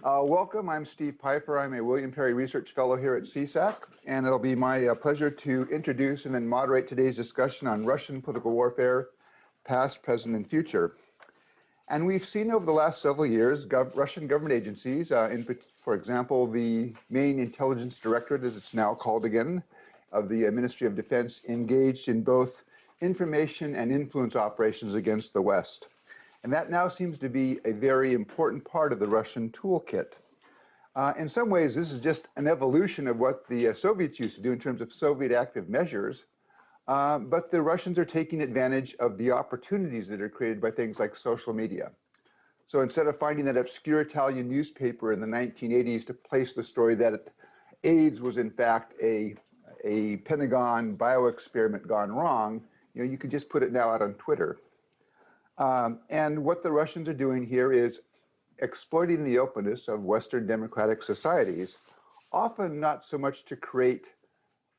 Welcome, I'm Steve Pfeiffer. I'm a William Perry Research Fellow here at CSAC, and it'll be my pleasure to introduce and then moderate today's discussion on Russian political warfare, past, present, and future. And we've seen over the last several years Russian government agencies, for example, the main intelligence directorate, as it's now called again, of the Ministry of Defense, engaged in both information and influence operations against the West. And that now seems to be a very important part of the Russian toolkit. In some ways, this is just an evolution of what the Soviets used to do in terms of Soviet active measures. But the Russians are taking advantage of the opportunities that are created by things like social media. So instead of finding that obscure Italian newspaper in the 1980s to place the story that AIDS was in fact a Pentagon bioexperiment gone wrong, you could just put it now out on Twitter. And what the Russians are doing here is exploiting the openness of Western democratic societies, often not so much to create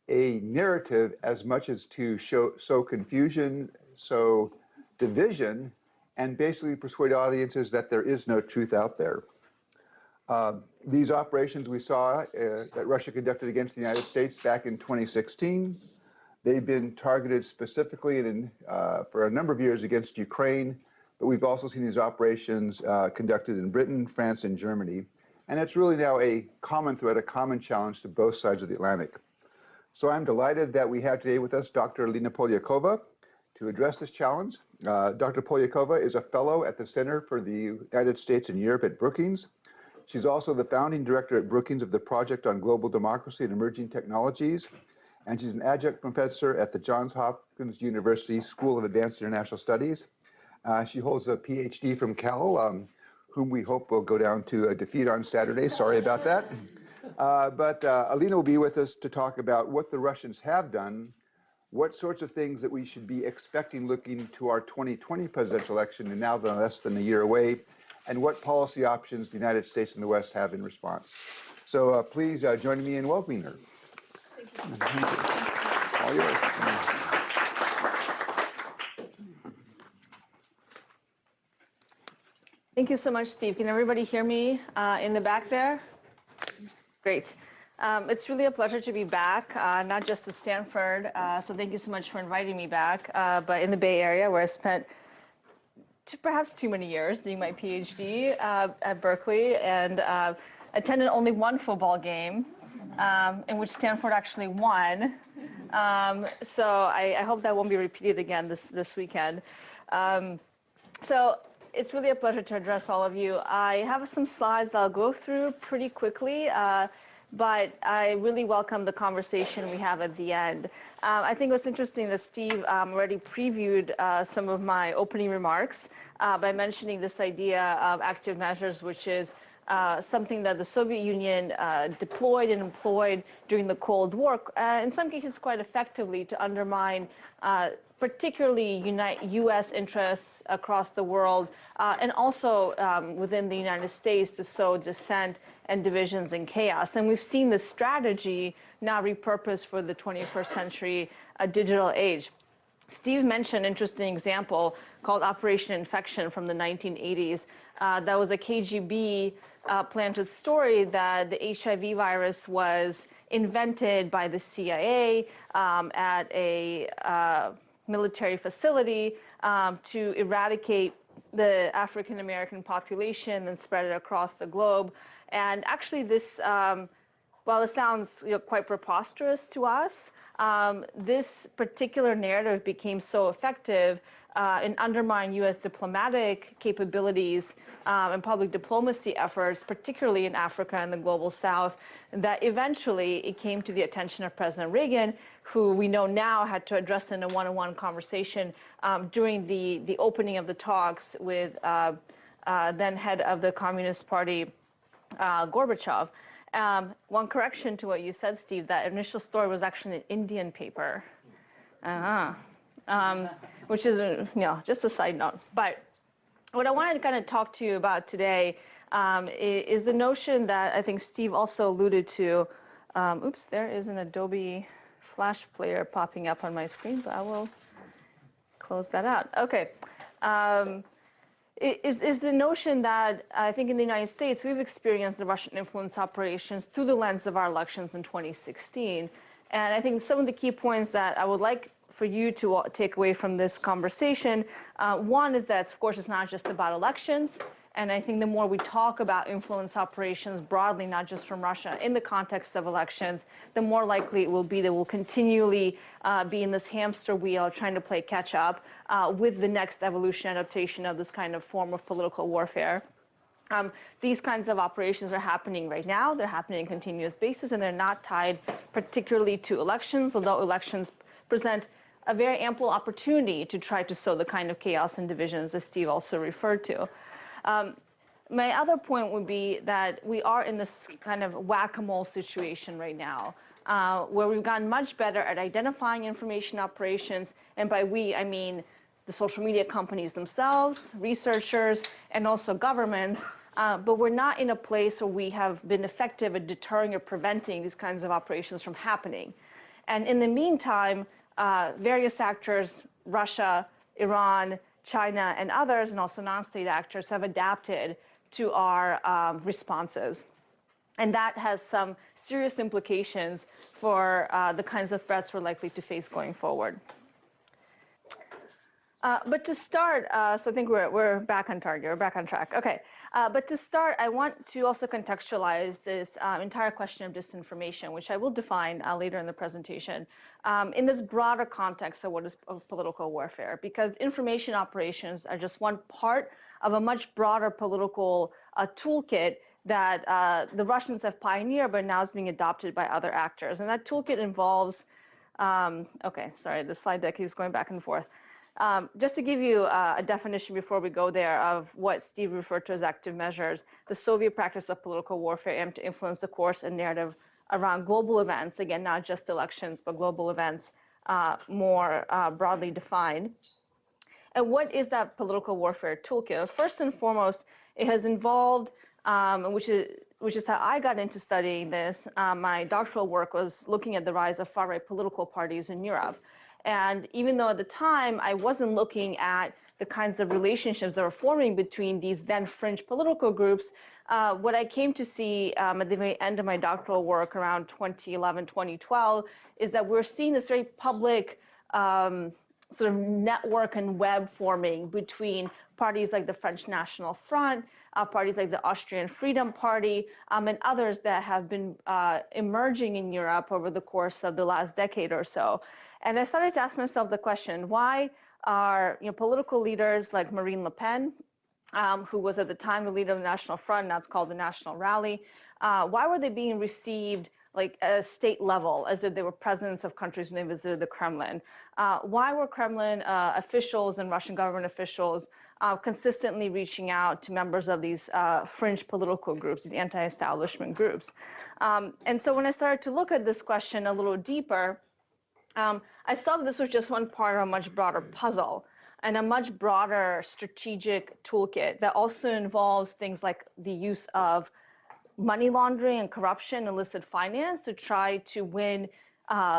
a narrative as much as to sow confusion, sow division, and basically persuade audiences that there is no truth out there. These operations we saw that Russia conducted against the United States back in 2016, they've been targeted specifically for a number of years against Ukraine, but we've also seen these operations conducted in Britain, France, and Germany. And it's really now a common threat, a common challenge to both sides of the Atlantic. So I'm delighted that we have today with us Dr. Alina Polyakova to address this challenge. Dr. Polyakova is a fellow at the Center for the United States and Europe at Brookings. She's also the founding director at Brookings of the Project on Global Democracy and Emerging Technologies. And she's an adjunct professor at the Johns Hopkins University School of Advanced International Studies. She holds a PhD from Cal, whom we hope will go down to a defeat on Saturday. Sorry about that. But Alina will be with us to talk about what the Russians have done, what sorts of things that we should be expecting looking to our 2020 presidential election, and now less than a year away, and what policy options the United States and the West have in response. So please join me in welcoming her. Thank you. All yours. Thank you so much, Steve. Can everybody hear me in the back there? Great. It's really a pleasure to be back, not just at Stanford, so thank you so much for inviting me back, but in the Bay Area, where I spent perhaps too many years doing my PhD at Berkeley, and attended only one football game, in which Stanford actually won. So I hope that won't be repeated again this weekend. So it's really a pleasure to address all of you. I have some slides that I'll go through pretty quickly, but I really welcome the conversation we have at the end. I think what's interesting that Steve already previewed some of my opening remarks by mentioning this idea of active measures, which is something that the Soviet Union deployed and employed during the Cold War, in some cases quite effectively, to undermine particularly U.S. interests across the world, and also within the United States, to sow dissent and divisions and chaos. And we've seen this strategy now repurposed for the 21st century digital age. Steve mentioned an interesting example called Operation Infection from the 1980s. That was a KGB planted story that the HIV virus was invented by the CIA at a military facility to eradicate the African American population and spread it across the globe. And actually this, while it sounds quite preposterous to us, this particular narrative became so effective in undermining U.S. diplomatic capabilities and public diplomacy efforts, particularly in Africa and the global South, that eventually it came to the attention of President Reagan, who we know now had to address in a one-on-one conversation during the opening of the talks with then head of the Communist Party, Gorbachev. One correction to what you said, Steve, that initial story was actually an Indian paper, which is just a side note. But what I wanted to kind of talk to you about today is the notion that I think Steve also alluded to. Oops, there is an Adobe Flash player popping up on my screen, but I will close that out. Okay. is the notion that I think in the United States, we've experienced the Russian influence operations through the lens of our elections in 2016. And I think some of the key points that I would like for you to take away from this conversation, one is that, of course, it's not just about elections. And I think the more we talk about influence operations broadly, not just from Russia, in the context of elections, the more likely it will be that we'll continually be in this hamster wheel trying to play catch up with the next evolution adaptation of this kind of form of political warfare. These kinds of operations are happening right now. They're happening on a continuous basis, and they're not tied particularly to elections, although elections present a very ample opportunity to try to sow the kind of chaos and divisions that Steve also referred to. My other point would be that we are in this kind of whack-a-mole situation right now, where we've gotten much better at identifying information operations, and by we, I mean the social media companies themselves, researchers, and also governments, but we're not in a place where we have been effective at deterring or preventing these kinds of operations from happening. And in the meantime, various actors, Russia, Iran, China, and others, and also non-state actors, have adapted to our responses. And that has some serious implications for the kinds of threats we're likely to face going forward. But to start, so I think we're back on target, we're back on track. Okay, but to start, I want to also contextualize this entire question of disinformation, which I will define later in the presentation, in this broader context of what is political warfare, because information operations are just one part of a much broader political toolkit that the Russians have pioneered, but now is being adopted by other actors. And that toolkit involves, okay, sorry, the slide deck is going back and forth. Just to give you a definition before we go there of what Steve referred to as active measures, the Soviet practice of political warfare aimed to influence the course and narrative around global events, again, not just elections, but global events more broadly defined. And what is that political warfare toolkit? First and foremost, it has involved, which is how I got into studying this. My doctoral work was looking at the rise of far-right political parties in Europe. And even though at the time I wasn't looking at the kinds of relationships that were forming between these then fringe political groups, what I came to see at the very end of my doctoral work around 2011, 2012, is that we're seeing this very public sort of network and web forming between parties like the French National Front, parties like the Austrian Freedom Party, and others that have been emerging in Europe over the course of the last decade or so. And I started to ask myself the question, why are political leaders like Marine Le Pen, who was at the time the leader of the National Front, now it's called the National Rally, why were they being received like at a state level, as if they were presidents of countries when they visited the Kremlin? Why were Kremlin officials and Russian government officials consistently reaching out to members of these fringe political groups, these anti-establishment groups? And so when I started to look at this question a little deeper, I saw this was just one part of a much broader puzzle and a much broader strategic toolkit that also involves things like the use of money laundering and corruption, illicit finance, to try to win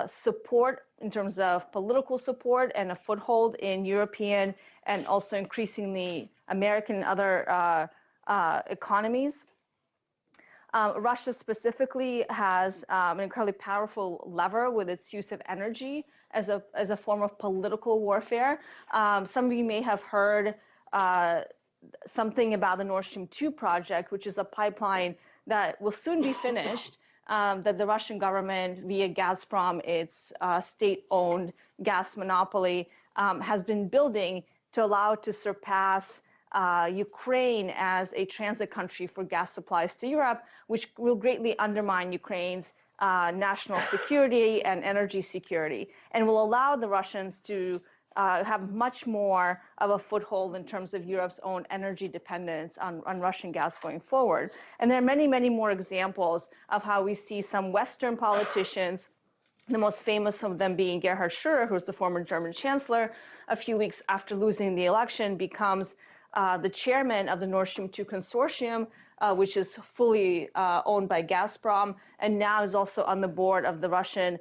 support in terms of political support and a foothold in European and also increasingly American and other economies. Russia specifically has an incredibly powerful lever with its use of energy as a form of political warfare. Some of you may have heard something about the Nord Stream 2 project, which is a pipeline that will soon be finished, that the Russian government via Gazprom, its state-owned gas monopoly, has been building to allow it to surpass Ukraine as a transit country for gas supplies to Europe, which will greatly undermine Ukraine's national security and energy security, and will allow the Russians to have much more of a foothold in terms of Europe's own energy dependence on Russian gas going forward. And there are many, many more examples of how we see some Western politicians, the most famous of them being Gerhard Schröder, who's the former German chancellor, a few weeks after losing the election, becomes the chairman of the Nord Stream 2 consortium, which is fully owned by Gazprom, and now is also on the board of the Russian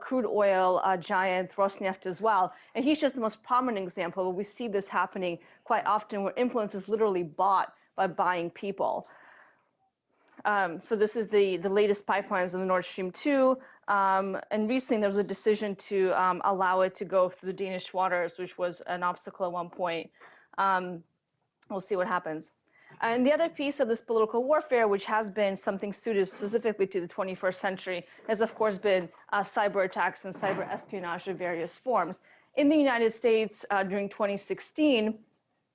crude oil giant Rosneft as well. And he's just the most prominent example. We see this happening quite often where influence is literally bought by buying people. So this is the latest pipelines in the Nord Stream 2. And recently there was a decision to allow it to go through the Danish waters, which was an obstacle at one point. We'll see what happens. And the other piece of this political warfare, which has been something suited specifically to the 21st century, has of course been cyber attacks and cyber espionage of various forms. In the United States during 2016,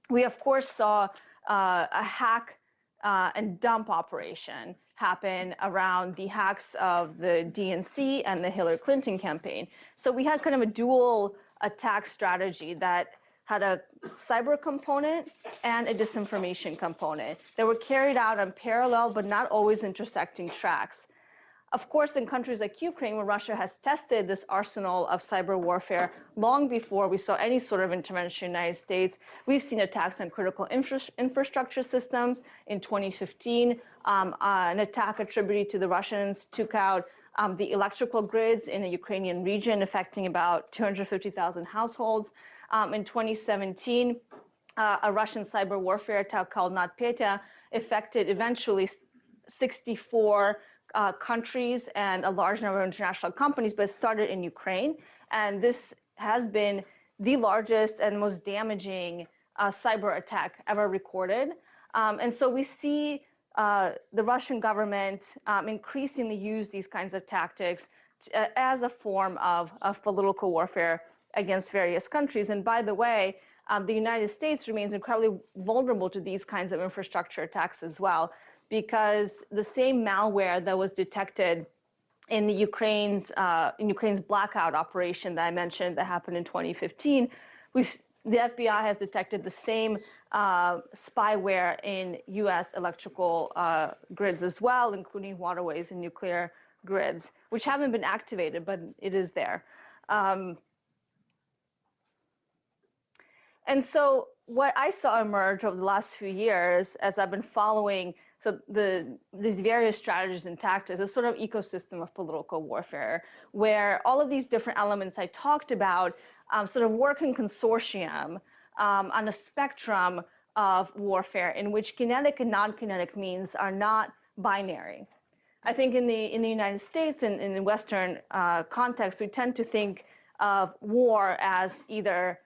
we of course saw a hack and dump operation happen around the hacks of the DNC and the Hillary Clinton campaign. So we had kind of a dual attack strategy that had a cyber component and a disinformation component that were carried out on parallel but not always intersecting tracks. Of course, in countries like Ukraine, where Russia has tested this arsenal of cyber warfare long before we saw any sort of intervention in the United States, we've seen attacks on critical infrastructure systems. In 2015, an attack attributed to the Russians took out the electrical grids in a Ukrainian region, affecting about 250,000 households. In 2017, a Russian cyber warfare attack called NotPetya affected eventually 64 countries and a large number of international companies, but it started in Ukraine. And this has been the largest and most damaging cyber attack ever recorded. And so we see the Russian government increasingly use these kinds of tactics as a form of political warfare against various countries. And by the way, the United States remains incredibly vulnerable to these kinds of infrastructure attacks as well, because the same malware that was detected in the Ukraine's blackout operation that I mentioned that happened in 2015, the FBI has detected the same spyware in U.S. electrical grids as well, including waterways and nuclear grids, which haven't been activated, but it is there. And so what I saw emerge over the last few years as I've been following these various strategies and tactics, a sort of ecosystem of political warfare, where all of these different elements I talked about sort of work in consortium on a spectrum of warfare in which kinetic and non-kinetic means are not binary. I think in the United States and in the Western context, we tend to think of war as either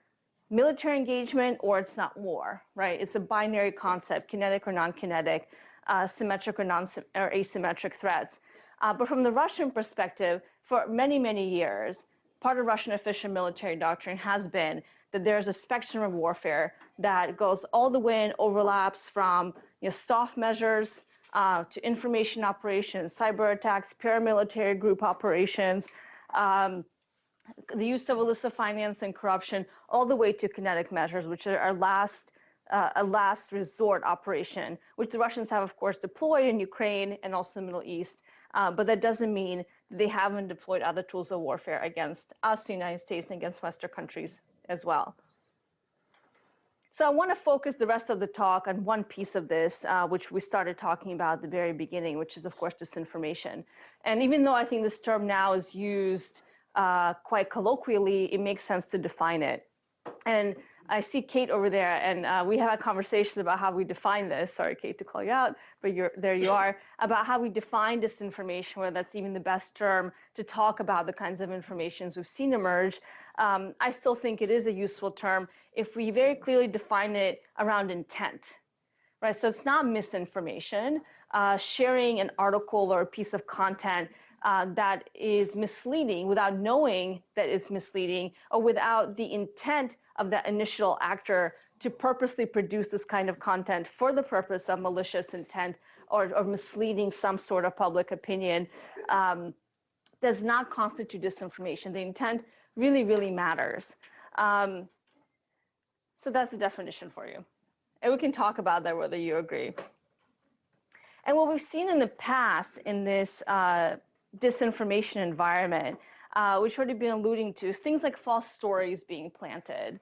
military engagement or it's not war, right? It's a binary concept, kinetic or non-kinetic, symmetric or asymmetric threats. But from the Russian perspective, for many, many years, part of Russian official military doctrine has been that there's a spectrum of warfare that goes all the way and overlaps from soft measures to information operations, cyber attacks, paramilitary group operations, the use of illicit finance and corruption, all the way to kinetic measures, which are a last resort operation, which the Russians have, of course, deployed in Ukraine and also the Middle East. But that doesn't mean they haven't deployed other tools of warfare against us, the United States, and against Western countries as well. So I want to focus the rest of the talk on one piece of this, which we started talking about at the very beginning, which is, of course, disinformation. And even though I think this term now is used quite colloquially, it makes sense to define it. And I see Kate over there, and we had conversations about how we define this. Sorry, Kate, to call you out, but there you are, about how we define disinformation, whether that's even the best term to talk about the kinds of informations we've seen emerge. I still think it is a useful term if we very clearly define it around intent, right? So it's not misinformation. Sharing an article or a piece of content that is misleading without knowing that it's misleading, or without the intent of that initial actor to purposely produce this kind of content for the purpose of malicious intent or misleading some sort of public opinion, does not constitute disinformation. The intent really, really matters. So that's the definition for you. And we can talk about that, whether you agree. And what we've seen in the past in this disinformation environment, which we've already been alluding to, is things like false stories being planted.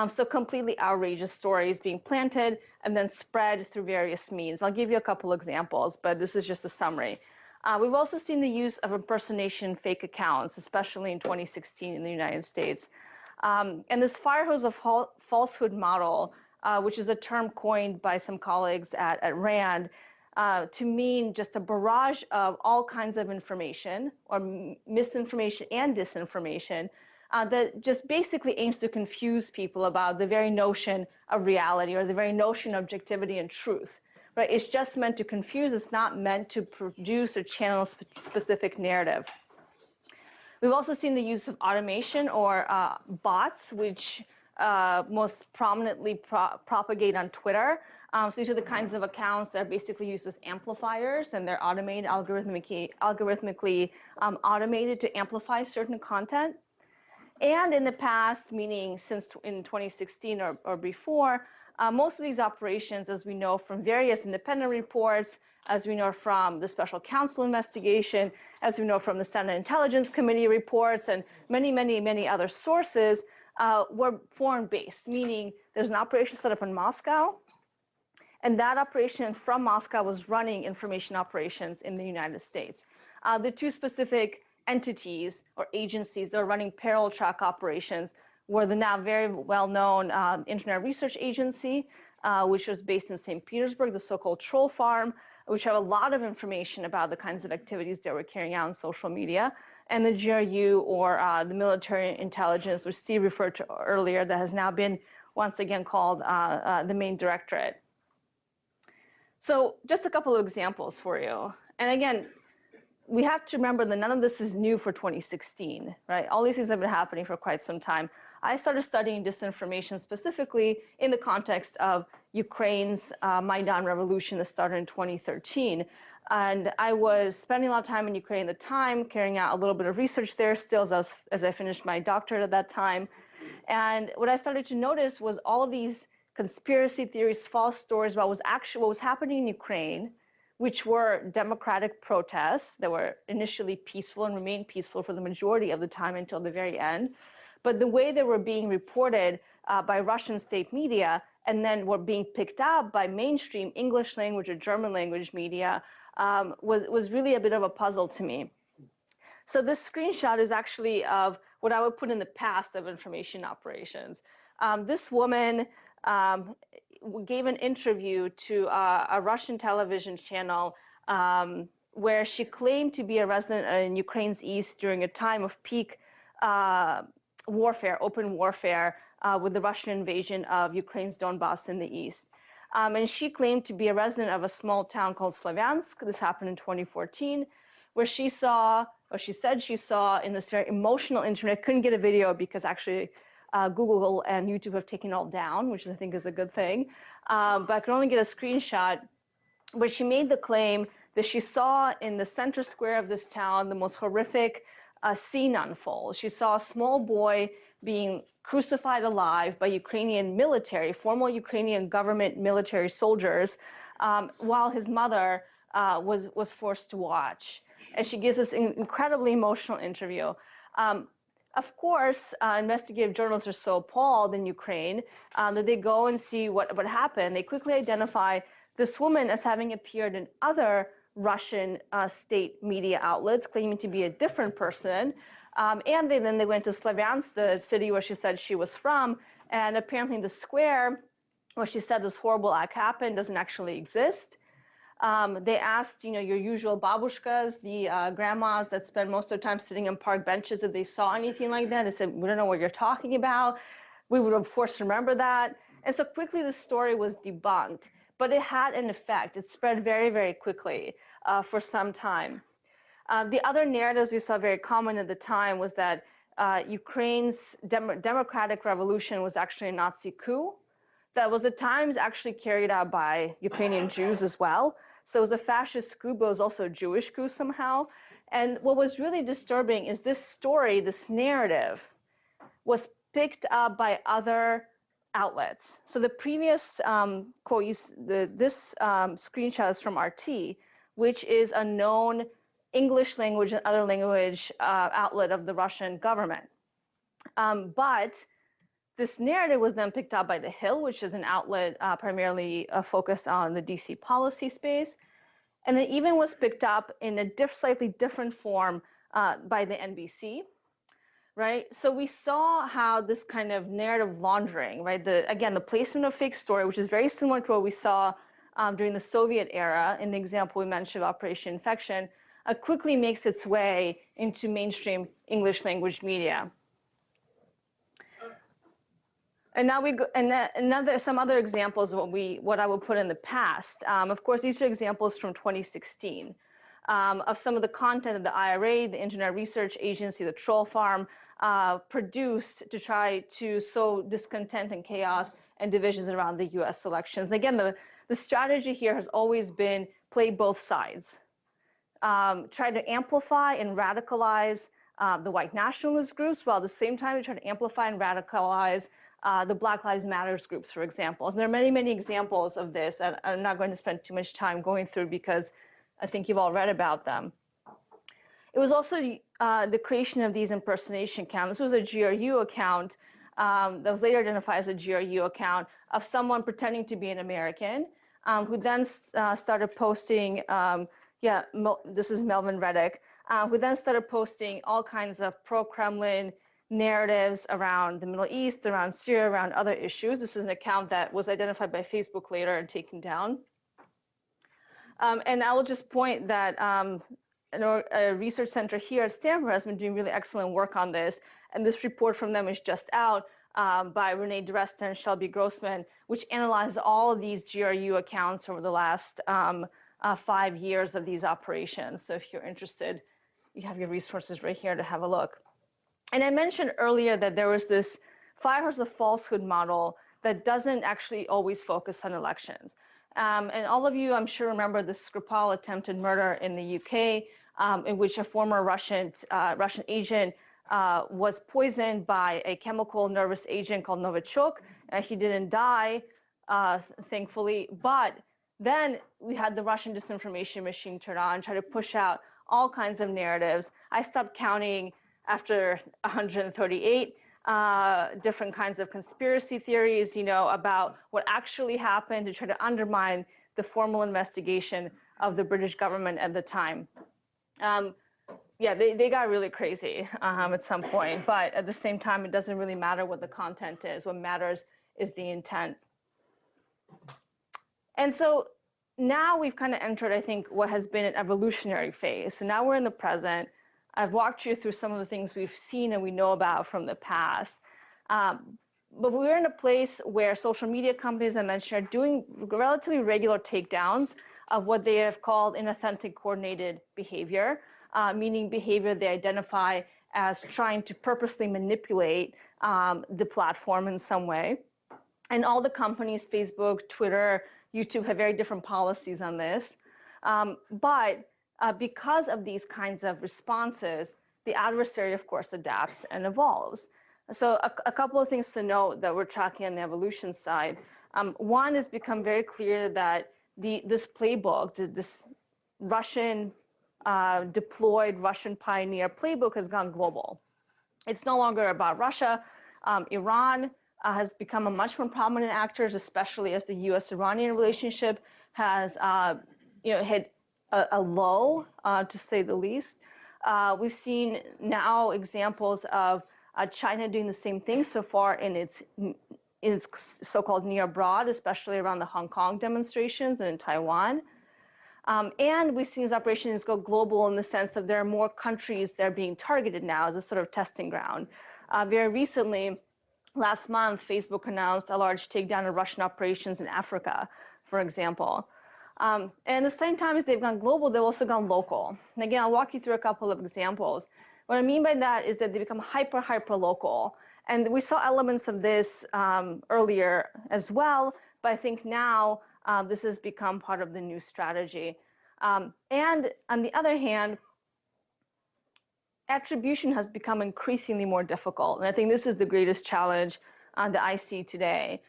So completely outrageous stories being planted and then spread through various means. I'll give you a couple examples, but this is just a summary. We've also seen the use of impersonation fake accounts, especially in 2016 in the United States. And this fire hose of falsehood model which is a term coined by some colleagues at RAND to mean just a barrage of all kinds of information or misinformation and disinformation that just basically aims to confuse people about the very notion of reality or the very notion of objectivity and truth. Right? It's just meant to confuse. It's not meant to produce or channel a specific narrative. We've also seen the use of automation or bots, which most prominently propagate on Twitter. So these are the kinds of accounts that are basically used as amplifiers, and they're automated, algorithmically automated to amplify certain content. And in the past, meaning since in 2016 or before, most of these operations, as we know from various independent reports, as we know from the special counsel investigation, as we know from the Senate Intelligence Committee reports, and many other sources, were foreign-based, meaning there's an operation set up in Moscow, and that operation from Moscow was running information operations in the United States. The two specific entities or agencies that are running parallel track operations were the now very well-known Internet Research Agency, which was based in St. Petersburg, the so-called Troll Farm, which have a lot of information about the kinds of activities that we're carrying out on social media, and the GRU, or the military intelligence, which Steve referred to earlier, that has now been once again called the main directorate. So just a couple of examples for you. And again, we have to remember that none of this is new for 2016, right? All these things have been happening for quite some time. I started studying disinformation specifically in the context of Ukraine's Maidan revolution that started in 2013. And I was spending a lot of time in Ukraine at the time, carrying out a little bit of research there still as I finished my doctorate at that time. And what I started to notice was all of these conspiracy theories, false stories about what was happening in Ukraine, which were democratic protests that were initially peaceful and remained peaceful for the majority of the time until the very end. But the way they were being reported by Russian state media and then were being picked up by mainstream English language or German language media was really a bit of a puzzle to me. So this screenshot is actually of what I would put in the past of information operations. This woman gave an interview to a Russian television channel where she claimed to be a resident in Ukraine's east during a time of peak warfare, open warfare, with the Russian invasion of Ukraine's Donbass in the east. And she claimed to be a resident of a small town called Slavyansk. This happened in 2014, where she saw, or she said she saw in this very emotional internet, couldn't get a video because actually Google and YouTube have taken it all down, which I think is a good thing. But I could only get a screenshot where she made the claim that she saw in the center square of this town the most horrific scene unfold. She saw a small boy being crucified alive by Ukrainian military, formal Ukrainian government military soldiers, while his mother was forced to watch. And she gives this incredibly emotional interview. Of course, investigative journalists are so appalled in Ukraine that they go and see what happened. They quickly identify this woman as having appeared in other Russian state media outlets, claiming to be a different person. And then they went to Slavyansk, the city where she said she was from, and apparently the square where she said this horrible act happened doesn't actually exist. They asked, your usual babushkas, the grandmas that spend most of their time sitting on park benches, if they saw anything like that. They said, we don't know what you're talking about. We would of course remember that. And so quickly the story was debunked, but it had an effect. It spread very quickly for some time. The other narratives we saw very common at the time was that Ukraine's democratic revolution was actually a Nazi coup that was at times actually carried out by Ukrainian Jews as well. So it was a fascist coup, but it was also a Jewish coup somehow. And what was really disturbing is this story, this narrative, was picked up by other outlets. So the previous quote, this screenshot is from RT, which is a known English language and other language outlet of the Russian government. But this narrative was then picked up by The Hill, which is an outlet primarily focused on the DC policy space. And it even was picked up in a slightly different form by the NBC. right? So we saw how this kind of narrative laundering, right? Again, the placement of fake story, which is very similar to what we saw during the Soviet era in the example we mentioned of Operation Infection, quickly makes its way into mainstream English language media. And now we go, and some other examples of what I would put in the past. Of course, these are examples from 2016 of some of the content that the IRA, the Internet Research Agency, the Troll Farm produced to try to sow discontent and chaos and divisions around the U.S. elections. And again, the strategy here has always been play both sides, try to amplify and radicalize the white nationalist groups, while at the same time they try to amplify and radicalize the Black Lives Matter groups, for example. And there are many, many examples of this, and I'm not going to spend too much time going through because I think you've all read about them. It was also the creation of these impersonation accounts. This was a GRU account that was later identified as a GRU account of someone pretending to be an American, who then started posting, this is Melvin Reddick, who then started posting all kinds of pro-Kremlin narratives around the Middle East, around Syria, around other issues. This is an account that was identified by Facebook later and taken down. And I will just point that a research center here at Stanford has been doing really excellent work on this. And this report from them is just out by Renee DeResta and Shelby Grossman, which analyzed all of these GRU accounts over the last 5 years of these operations. So if you're interested, you have your resources right here to have a look. And I mentioned earlier that there was this fires of falsehood model that doesn't actually always focus on elections. And all of you, I'm sure, remember the Skripal attempted murder in the UK, in which a former Russian agent was poisoned by a chemical nervous agent called Novichok. He didn't die, thankfully, but then we had the Russian disinformation machine turn on and try to push out all kinds of narratives. I stopped counting after 138 different kinds of conspiracy theories, about what actually happened to try to undermine the formal investigation of the British government at the time. They got really crazy at some point, but at the same time, it doesn't really matter what the content is. What matters is the intent. And so now we've kind of entered, I think, what has been an evolutionary phase. So now we're in the present. I've walked you through some of the things we've seen and we know about from the past. But we're in a place where social media companies, I mentioned, are doing relatively regular takedowns of what they have called inauthentic coordinated behavior, meaning behavior they identify as trying to purposely manipulate the platform in some way. And all the companies, Facebook, Twitter, YouTube, have very different policies on this. But because of these kinds of responses, the adversary, of course, adapts and evolves. So a couple of things to note that we're tracking on the evolution side. One, it's become very clear that this playbook, this Russian deployed Russian pioneer playbook has gone global. It's no longer about Russia. Iran has become a much more prominent actor, especially as the U.S.-Iranian relationship has hit a low, to say the least. We've seen now examples of China doing the same thing so far in its so-called near abroad, especially around the Hong Kong demonstrations and in Taiwan. And we've seen these operations go global in the sense that there are more countries that are being targeted now as a sort of testing ground. Very recently, last month, Facebook announced a large takedown of Russian operations in Africa, for example. And at the same time as they've gone global, they've also gone local. And again, I'll walk you through a couple of examples. What I mean by that is that they become hyper local. And we saw elements of this earlier as well, but I think now this has become part of the new strategy. And on the other hand, attribution has become increasingly more difficult. And I think this is the greatest challenge that I see today.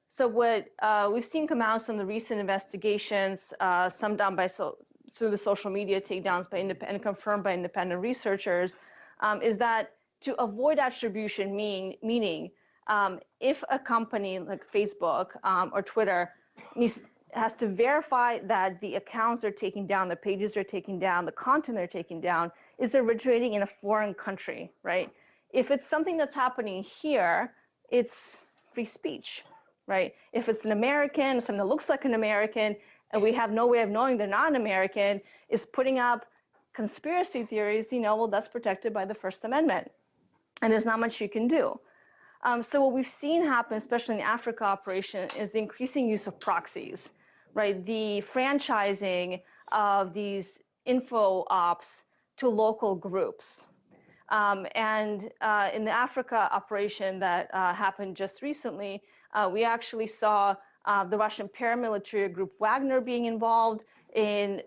So what we've seen come out from the recent investigations, some done by through the social media takedowns and confirmed by independent researchers, is that to avoid attribution, meaning if a company like Facebook or Twitter has to verify that the accounts they're taking down, the pages they're taking down, the content they're taking down is originating in a foreign country, right? If it's something that's happening here, it's free speech, right? If it's an American, something that looks like an American, and we have no way of knowing they're not an American, is putting up conspiracy theories, well, that's protected by the First Amendment. And there's not much you can do. So what we've seen happen, especially in the Africa operation, is the increasing use of proxies, right? The franchising of these info ops to local groups. And in the Africa operation that happened just recently, we actually saw the Russian paramilitary group Wagner being involved in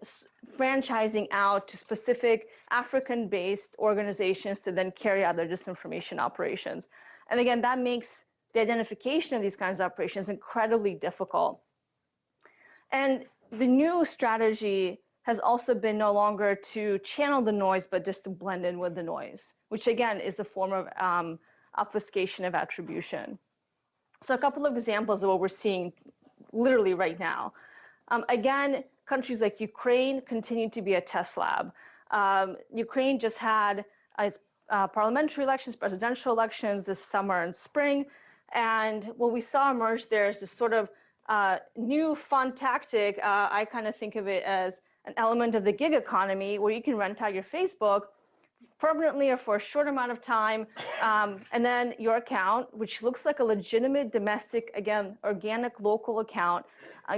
franchising out to specific African-based organizations to then carry out their disinformation operations. And again, that makes the identification of these kinds of operations incredibly difficult. And the new strategy has also been no longer to channel the noise, but just to blend in with the noise, which again is a form of obfuscation of attribution. So a couple of examples of what we're seeing literally right now. Again, countries like Ukraine continue to be a test lab. Ukraine just had its parliamentary elections, presidential elections this summer and spring. And what we saw emerge there is this sort of new fun tactic. I kind of think of it as an element of the gig economy where you can rent out your Facebook permanently or for a short amount of time. And then your account, which looks like a legitimate domestic, again, organic local account,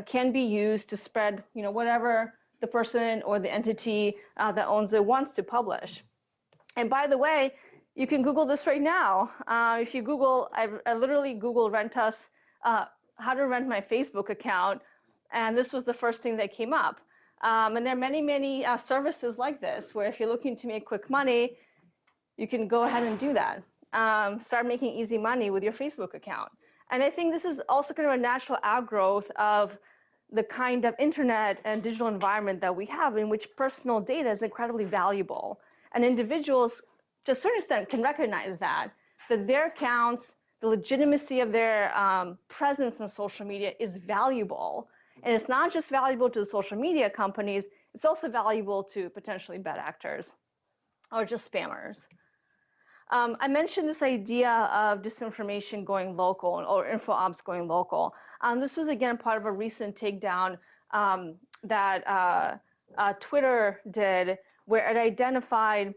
can be used to spread, whatever the person or the entity that owns it wants to publish. And by the way, you can Google this right now. If you Google, I literally Googled how to rent my Facebook account, and this was the first thing that came up. And there are many, many services like this, where if you're looking to make quick money, you can go ahead and do that. Start making easy money with your Facebook account. And I think this is also kind of a natural outgrowth of the kind of internet and digital environment that we have, in which personal data is incredibly valuable. And individuals, to a certain extent, can recognize that their accounts, the legitimacy of their presence in social media is valuable. And it's not just valuable to the social media companies, it's also valuable to potentially bad actors or just spammers. I mentioned this idea of disinformation going local or info ops going local. This was, again, part of a recent takedown that Twitter did, where it identified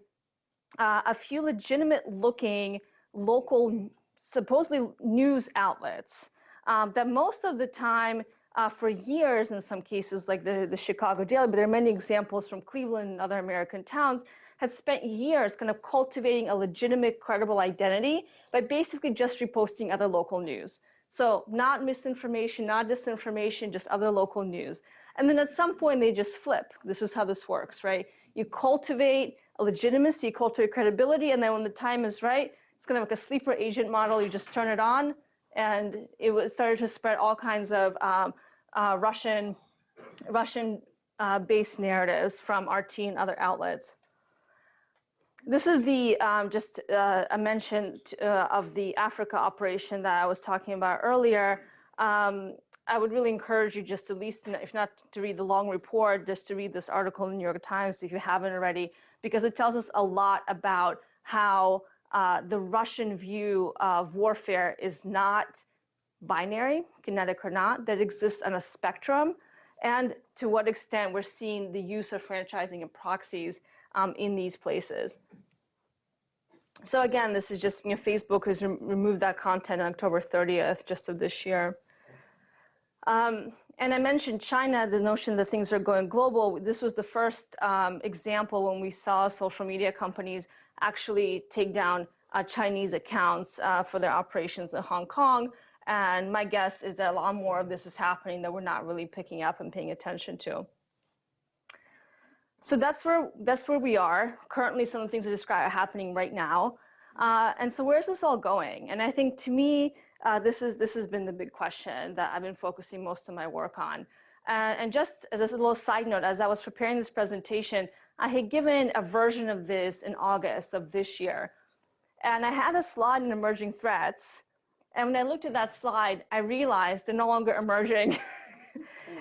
a few legitimate looking local, supposedly news outlets that most of the time, for years in some cases, like the Chicago Daily, but there are many examples from Cleveland and other American towns, has spent years kind of cultivating a legitimate, credible identity by basically just reposting other local news. So not misinformation, not disinformation, just other local news. And then at some point they just flip. This is how this works, right? You cultivate a legitimacy, you cultivate credibility, and then when the time is right, it's kind of like a sleeper agent model. You just turn it on, and it was started to spread all kinds of Russian-based narratives from RT and other outlets. This is the just a mention of the Africa operation that I was talking about earlier. I would really encourage you just at least, if not to read the long report, just to read this article in the New York Times if you haven't already, because it tells us a lot about how the Russian view of warfare is not binary, kinetic or not, that exists on a spectrum, and to what extent we're seeing the use of franchising and proxies in these places. So again, this is just, Facebook has removed that content on October 30th, just of this year. And I mentioned China, the notion that things are going global. This was the first example when we saw social media companies actually take down Chinese accounts for their operations in Hong Kong. And my guess is that a lot more of this is happening that we're not really picking up and paying attention to. So that's where we are. Currently, some of the things I described are happening right now. And so where's this all going? And I think, to me, this has been the big question that I've been focusing most of my work on. And just as a little side note, as I was preparing this presentation, I had given a version of this in August of this year. And I had a slide in emerging threats. And when I looked at that slide, I realized they're no longer emerging.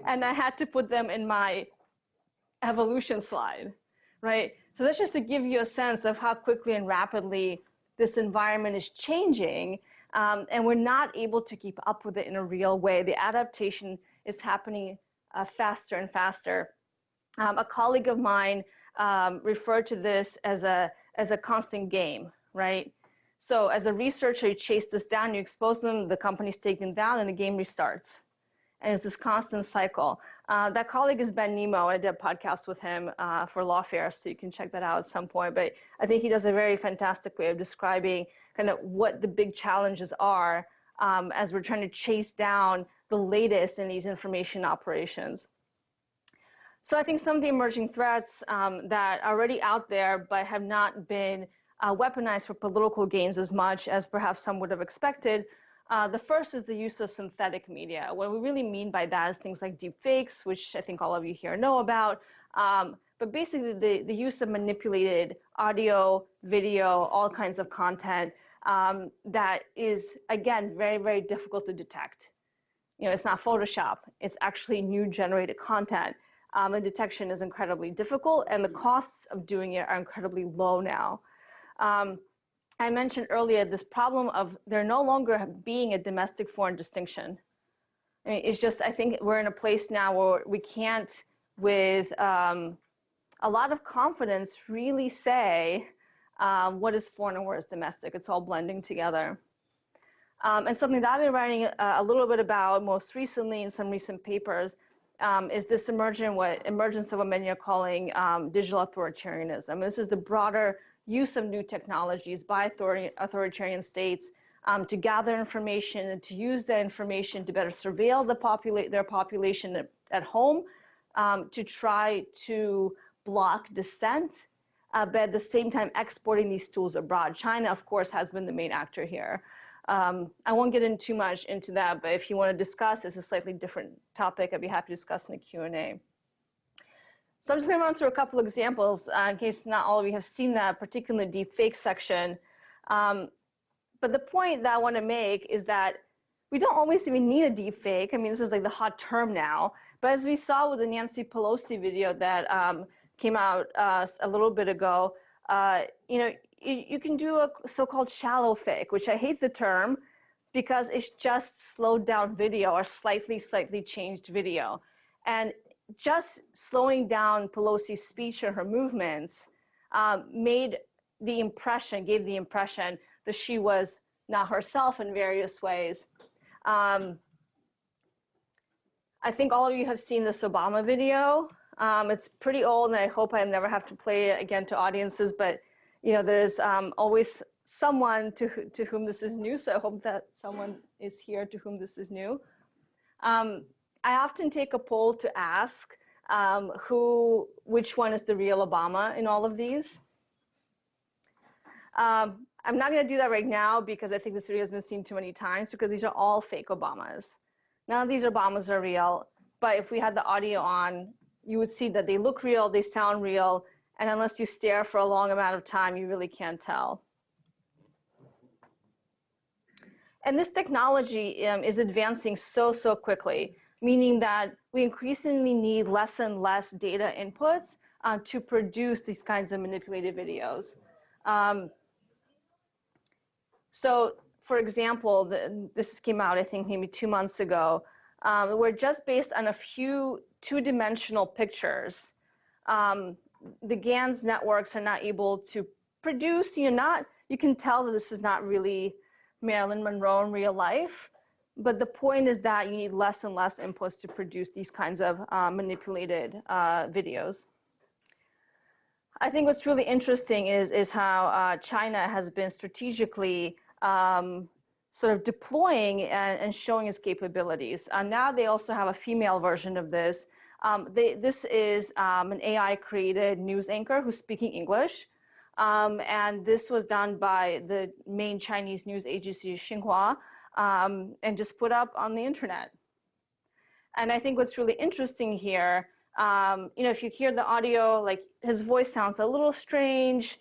and I had to put them in my evolution slide, right? So that's just to give you a sense of how quickly and rapidly this environment is changing, and we're not able to keep up with it in a real way. The adaptation is happening faster and faster. A colleague of mine referred to this as a constant game, right? So as a researcher, you chase this down, you expose them, the companies take them down, and the game restarts. And it's this constant cycle. That colleague is Ben Nemo. I did a podcast with him for Lawfare, so you can check that out at some point. But I think he does a very fantastic way of describing kind of what the big challenges are as we're trying to chase down the latest in these information operations. So I think some of the emerging threats that are already out there but have not been weaponized for political gains as much as perhaps some would have expected. The first is the use of synthetic media. What we really mean by that is things like deep fakes, which I think all of you here know about. But basically the use of manipulated audio, video, all kinds of content that is, again, very, very difficult to detect. You know, it's not Photoshop, it's actually new generated content. The detection is incredibly difficult, and the costs of doing it are incredibly low now. I mentioned earlier this problem of there no longer being a domestic foreign distinction. I mean, it's just, I think we're in a place now where we can't, with a lot of confidence, really say what is foreign and what is domestic. It's all blending together. And something that I've been writing a little bit about most recently in some recent papers is this emergence of what many are calling digital authoritarianism. This is the broader use of new technologies by authoritarian states to gather information and to use that information to better surveil their population at home, to try to block dissent, but at the same time exporting these tools abroad. China, of course, has been the main actor here. I won't get in too much into that, but if you want to discuss, it's a slightly different topic. I'd be happy to discuss in the Q&A. So I'm just going to run through a couple of examples in case not all of you have seen that, particularly the deep fake section. But the point that I want to make is that we don't always even need a deep fake. I mean, this is like the hot term now. But as we saw with the Nancy Pelosi video that came out a little bit ago, you know, you can do a so-called shallow fake, which I hate the term because it's just slowed down video or slightly changed video. And just slowing down Pelosi's speech or her movements gave the impression that she was not herself in various ways. I think all of you have seen this Obama video. It's pretty old, and I hope I never have to play it again to audiences, but you know, there's always someone to whom this is new, so I hope that someone is here to whom this is new. I often take a poll to ask which one is the real Obama in all of these. I'm not going to do that right now because I think this video has been seen too many times, because these are all fake Obamas. None of these Obamas are real, but if we had the audio on, you would see that they look real, they sound real, and unless you stare for a long amount of time, you really can't tell. And this technology is advancing so quickly, meaning that we increasingly need less and less data inputs to produce these kinds of manipulated videos. So, for example, this came out, I think, maybe 2 months ago, where just based on a few two-dimensional pictures, the GANs networks are not able to produce, you can tell that this is not really Marilyn Monroe in real life, but the point is that you need less and less inputs to produce these kinds of manipulated videos. I think what's really interesting is how China has been strategically sort of deploying and showing its capabilities. Now they also have a female version of this. This is an AI-created news anchor who's speaking English. And this was done by the main Chinese news agency, Xinhua, and just put up on the internet. And I think what's really interesting here, you know, if you hear the audio, like his voice sounds a little strange.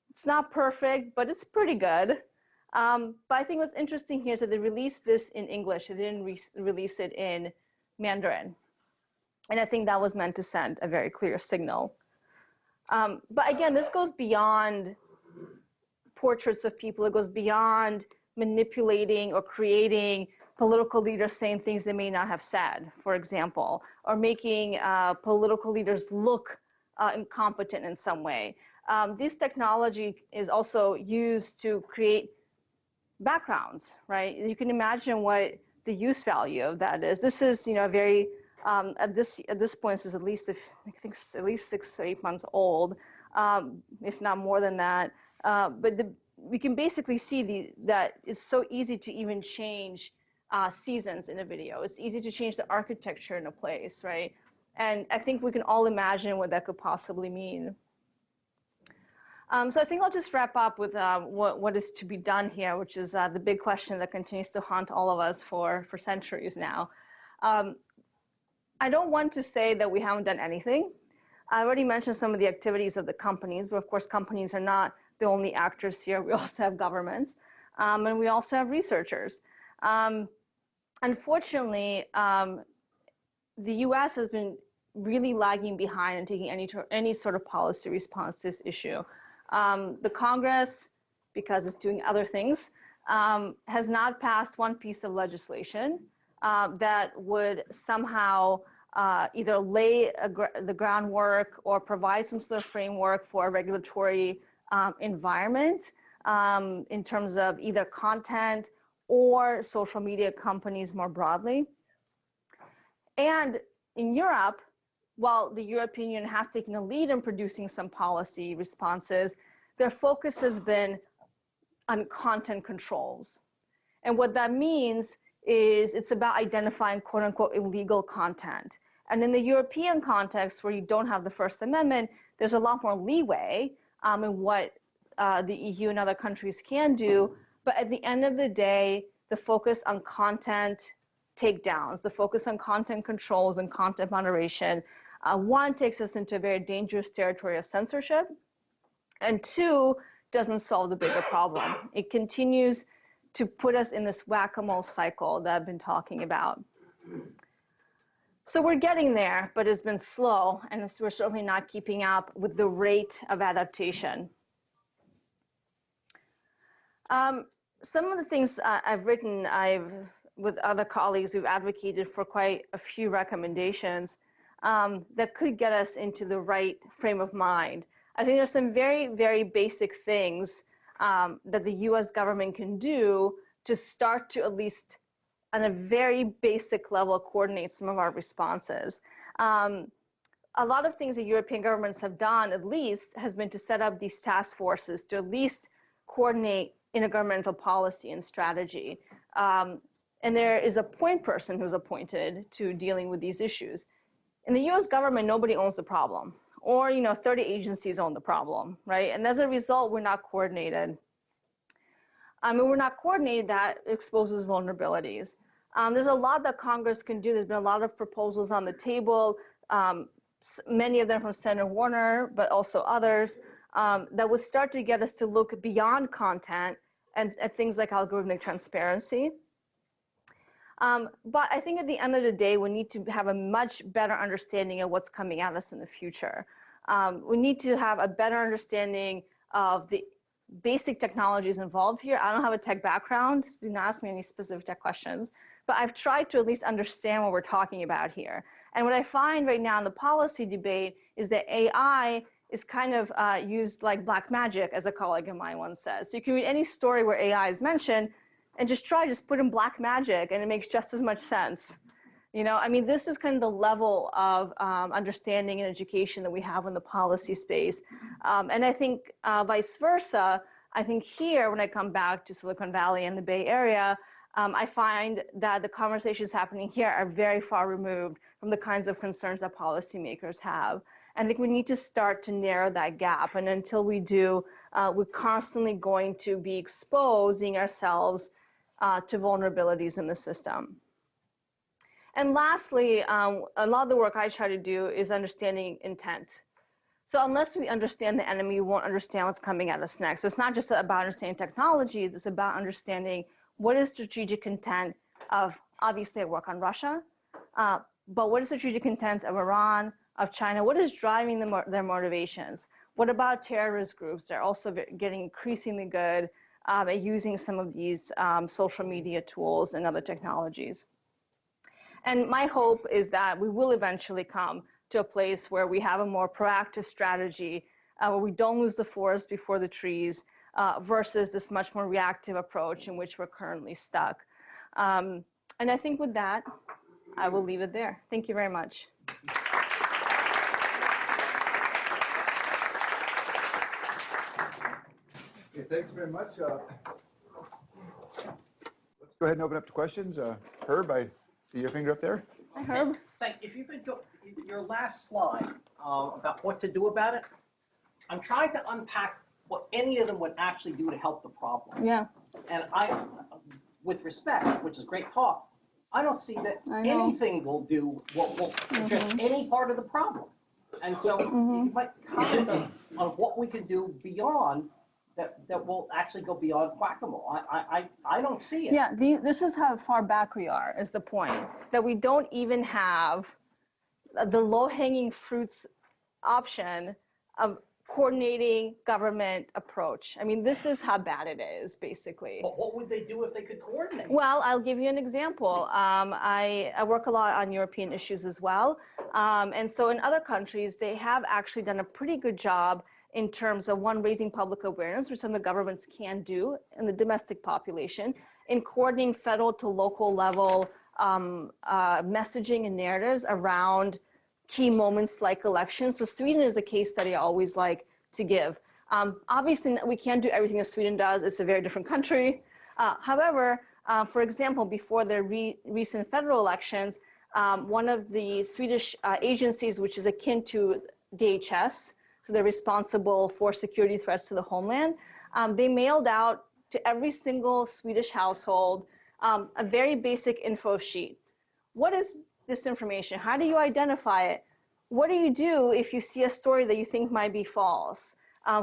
It's not perfect, but it's pretty good. But I think what's interesting here is that they released this in English. They didn't release it in Mandarin. And I think that was meant to send a very clear signal. But again, this goes beyond portraits of people. It goes beyond manipulating or creating political leaders saying things they may not have said, for example, or making political leaders look incompetent in some way. This technology is also used to create backgrounds, right? You can imagine what the use value of that is. This is, a very at this point, this is at least, I think at least 6 or 8 months old, if not more than that. But we can basically see that it's so easy to even change seasons in a video. It's easy to change the architecture in a place, right? And I think we can all imagine what that could possibly mean. So I think I'll just wrap up with what is to be done here, which is the big question that continues to haunt all of us for centuries now. I don't want to say that we haven't done anything. I already mentioned some of the activities of the companies, but of course companies are not the only actors here. We also have governments, and we also have researchers. Unfortunately, the US has been really lagging behind in taking any sort of policy response to this issue. The Congress, because it's doing other things, has not passed one piece of legislation that would somehow either lay the groundwork or provide some sort of framework for a regulatory environment in terms of either content or social media companies more broadly. And in Europe, while the European Union has taken a lead in producing some policy responses, their focus has been on content controls. And what that means is it's about identifying quote unquote illegal content. And in the European context where you don't have the First Amendment, there's a lot more leeway in what the EU and other countries can do. But at the end of the day, the focus on content takedowns, the focus on content controls and content moderation, one, takes us into a very dangerous territory of censorship, and two, doesn't solve the bigger problem. It continues to put us in this whack-a-mole cycle that I've been talking about. So we're getting there, but it's been slow, and we're certainly not keeping up with the rate of adaptation. Some of the things I've written, with other colleagues, we've advocated for quite a few recommendations that could get us into the right frame of mind. I think there's some very, very basic things that the US government can do to start to, at least on a very basic level, coordinate some of our responses. A lot of things that European governments have done, at least, has been to set up these task forces to at least coordinate intergovernmental policy and strategy. And there is a point person who's appointed to dealing with these issues. In the US government, nobody owns the problem, or 30 agencies own the problem, right? And as a result, we're not coordinated. We're not coordinated, that exposes vulnerabilities. There's a lot that Congress can do. There's been a lot of proposals on the table, many of them from Senator Warner, but also others, that would start to get us to look beyond content and at things like algorithmic transparency. But I think at the end of the day, we need to have a much better understanding of what's coming at us in the future. We need to have a better understanding of the basic technologies involved here. I don't have a tech background, so do not ask me any specific tech questions, but I've tried to at least understand what we're talking about here. And what I find right now in the policy debate is that AI is kind of used like black magic, as a colleague of mine once said. So you can read any story where AI is mentioned and just put in black magic and it makes just as much sense. I mean, this is kind of the level of understanding and education that we have in the policy space. And I think vice versa, I think here, when I come back to Silicon Valley and the Bay Area, I find that the conversations happening here are very far removed from the kinds of concerns that policymakers have. I think we need to start to narrow that gap. And until we do, we're constantly going to be exposing ourselves to vulnerabilities in the system. And lastly, a lot of the work I try to do is understanding intent. So unless we understand the enemy, we won't understand what's coming at us next. So it's not just about understanding technologies, it's about understanding what is strategic intent of, obviously I work on Russia, but what is the strategic intent of Iran, of China? What is driving their motivations? What about terrorist groups? They're also getting increasingly good at using some of these social media tools and other technologies. And my hope is that we will eventually come to a place where we have a more proactive strategy, where we don't lose the forest before the trees, versus this much more reactive approach in which we're currently stuck. And I think with that, I will leave it there. Thank you very much. Okay, thanks very much. Let's go ahead and open up to questions. Herb, I see your finger up there. Hi, Herb. If you could go, your last slide about what to do about it, I'm trying to unpack what any of them would actually do to help the problem. Yeah. And I, with respect, which is great talk, I don't see that anything will do what will address any part of the problem. And so you might comment on what we can do beyond that will actually go beyond whack-a-mole. I don't see it. Yeah, this is how far back we are, is the point. That we don't even have the low-hanging fruits option of coordinating government approach. I mean, this is how bad it is, basically. But what would they do if they could coordinate? Well, I'll give you an example. I work a lot on European issues as well. And so in other countries, they have actually done a pretty good job in terms of, one, raising public awareness, which some of the governments can do in the domestic population, in coordinating federal to local level messaging and narratives around key moments like elections. So Sweden is a case study I always like to give. Obviously, we can't do everything that Sweden does. It's a very different country. However, for example, before the recent federal elections, one of the Swedish agencies, which is akin to DHS, so they're responsible for security threats to the homeland, they mailed out to every single Swedish household a very basic info sheet. What is disinformation? How do you identify it? What do you do if you see a story that you think might be false?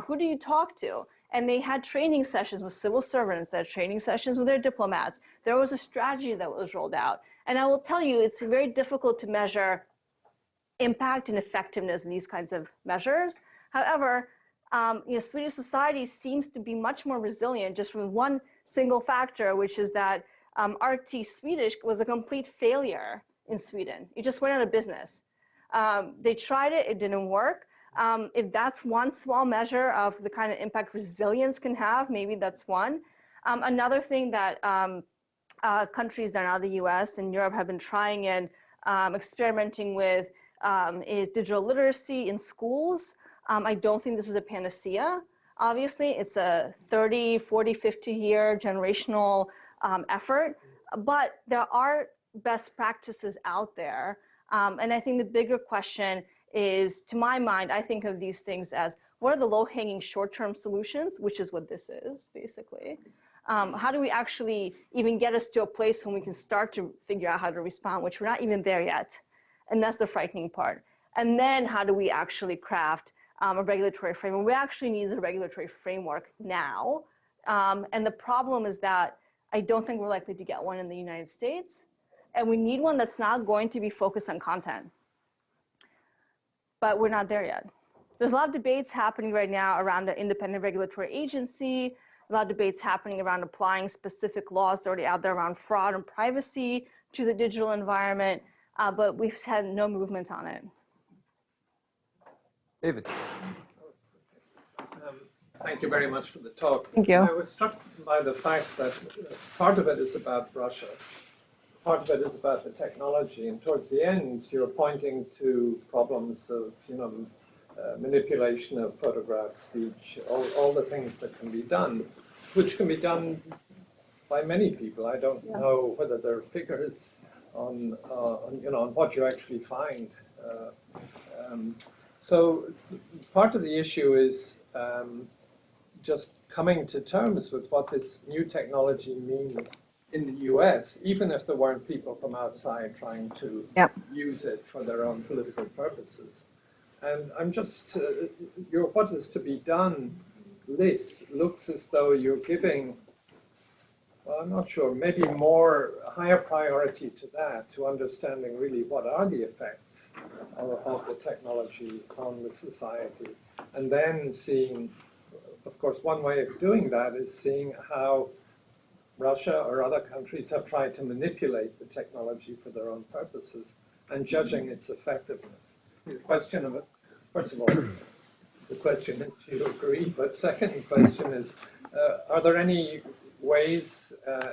Who do you talk to? And they had training sessions with civil servants, they had training sessions with their diplomats. There was a strategy that was rolled out. And I will tell you, it's very difficult to measure impact and effectiveness in these kinds of measures. However, Swedish society seems to be much more resilient just from one single factor, which is that RT Swedish was a complete failure in Sweden. It just went out of business. They tried it, it didn't work. If that's one small measure of the kind of impact resilience can have, maybe that's one. Another thing that countries that are now the US and Europe have been trying and experimenting with is digital literacy in schools. I don't think this is a panacea. Obviously, it's a 30, 40, 50-year generational effort, but there are best practices out there. And I think the bigger question is, to my mind, I think of these things as, what are the low-hanging short-term solutions, which is what this is, basically. How do we actually even get us to a place when we can start to figure out how to respond, which we're not even there yet. And that's the frightening part. And then how do we actually craft a regulatory framework? We actually need a regulatory framework now. And the problem is that I don't think we're likely to get one in the United States. And we need one that's not going to be focused on content. But we're not there yet. There's a lot of debates happening right now around the independent regulatory agency, a lot of debates happening around applying specific laws already out there around fraud and privacy to the digital environment, but we've had no movement on it. David. Thank you very much for the talk. Thank you. I was struck by the fact that part of it is about Russia, part of it is about the technology, and towards the end, you're pointing to problems of, manipulation of photograph, speech, all the things that can be done, which can be done by many people. I don't know whether there are figures on what you actually find. So part of the issue is just coming to terms with what this new technology means in the US, even if there weren't people from outside trying to use it for their own political purposes. And I'm just, your what is to be done list looks as though you're giving Well, I'm not sure. Maybe more higher priority to that, to understanding really what are the effects of the technology on the society. And then seeing, of course, one way of doing that is seeing how Russia or other countries have tried to manipulate the technology for their own purposes and judging its effectiveness. The question of it, first of all, the question is, do you agree? But second question is, are there any ways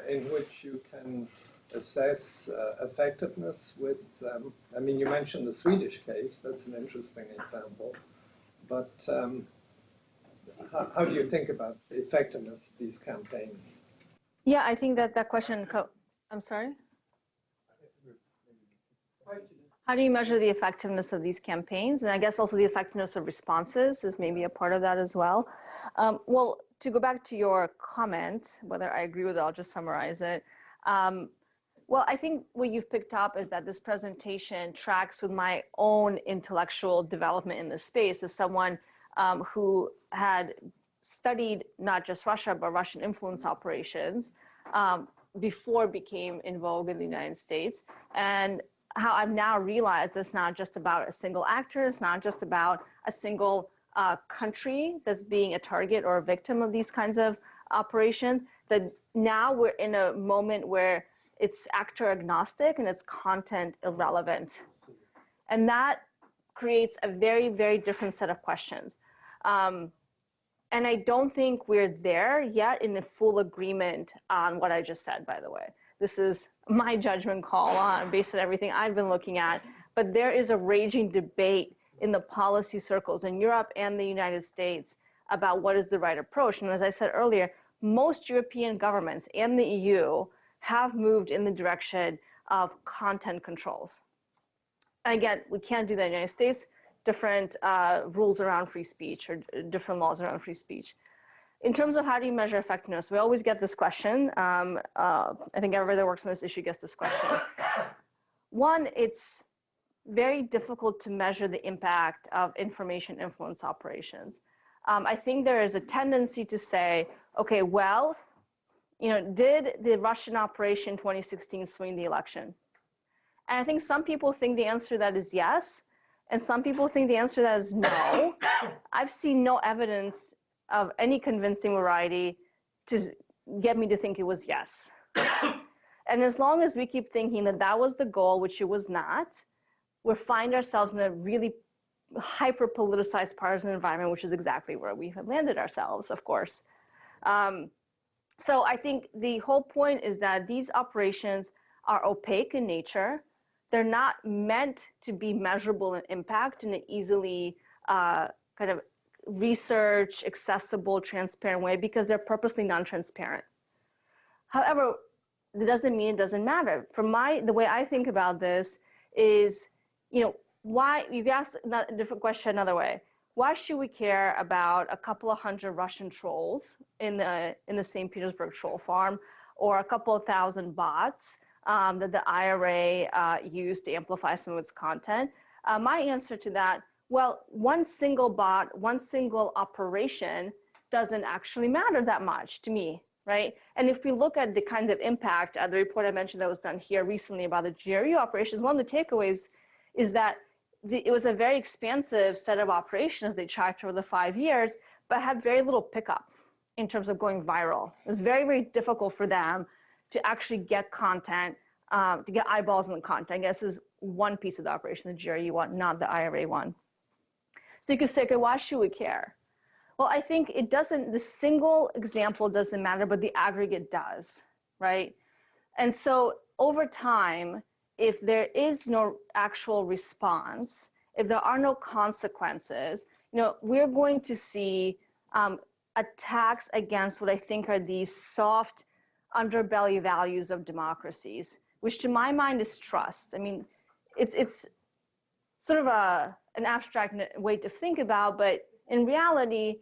in which you can assess effectiveness with, I mean, you mentioned the Swedish case, that's an interesting example, but how do you think about the effectiveness of these campaigns? Yeah, I think that question, I'm sorry? How do you measure the effectiveness of these campaigns? And I guess also the effectiveness of responses is maybe a part of that as well. Well, to go back to your comment, whether I agree with it, I'll just summarize it. Well, I think what you've picked up is that this presentation tracks with my own intellectual development in this space as someone who had studied not just Russia, but Russian influence operations before it became in vogue in the United States. And how I've now realized it's not just about a single actor, it's not just about a single country that's being a target or a victim of these kinds of operations, that now we're in a moment where it's actor agnostic and it's content irrelevant. And that creates a very, very different set of questions. And I don't think we're there yet in the full agreement on what I just said, by the way. This is my judgment call on based on everything I've been looking at, but there is a raging debate in the policy circles in Europe and the United States about what is the right approach. And as I said earlier, most European governments and the EU have moved in the direction of content controls. Again, we can't do that in the United States, different rules around free speech or different laws around free speech. In terms of how do you measure effectiveness, we always get this question. I think everybody that works on this issue gets this question. One, it's very difficult to measure the impact of information influence operations. I think there is a tendency to say, okay, well, you know, did the Russian operation 2016 swing the election? And I think some people think the answer to that is yes, and some people think the answer to that is no. I've seen no evidence of any convincing variety to get me to think it was yes. And as long as we keep thinking that that was the goal, which it was not, we'll find ourselves in a really hyper-politicized partisan environment, which is exactly where we have landed ourselves, of course. So I think the whole point is that these operations are opaque in nature. They're not meant to be measurable in impact in an easily kind of research, accessible, transparent way because they're purposely non-transparent. However, that doesn't mean it doesn't matter. The way I think about this is, you know, why, you asked a different question another way. Why should we care about a couple of hundred Russian trolls in the St. Petersburg troll farm, or a couple of thousand bots that the IRA used to amplify some of its content? My answer to that, well, one single bot, one single operation doesn't actually matter that much to me, right? And if we look at the kind of impact, the report I mentioned that was done here recently about the GRU operations, one of the takeaways is that it was a very expansive set of operations they tracked over the 5 years, but had very little pickup in terms of going viral. It was very, very difficult for them to actually get content, to get eyeballs on the content. I guess is one piece of the operation, the GRU one, not the IRA one. So you could say, okay, why should we care? Well, I think it doesn't, the single example doesn't matter, but the aggregate does, right? And so over time, if there is no actual response, if there are no consequences, you know, we're going to see attacks against what I think are these soft underbelly values of democracies, which to my mind is trust. I mean, it's sort of an abstract way to think about, but in reality,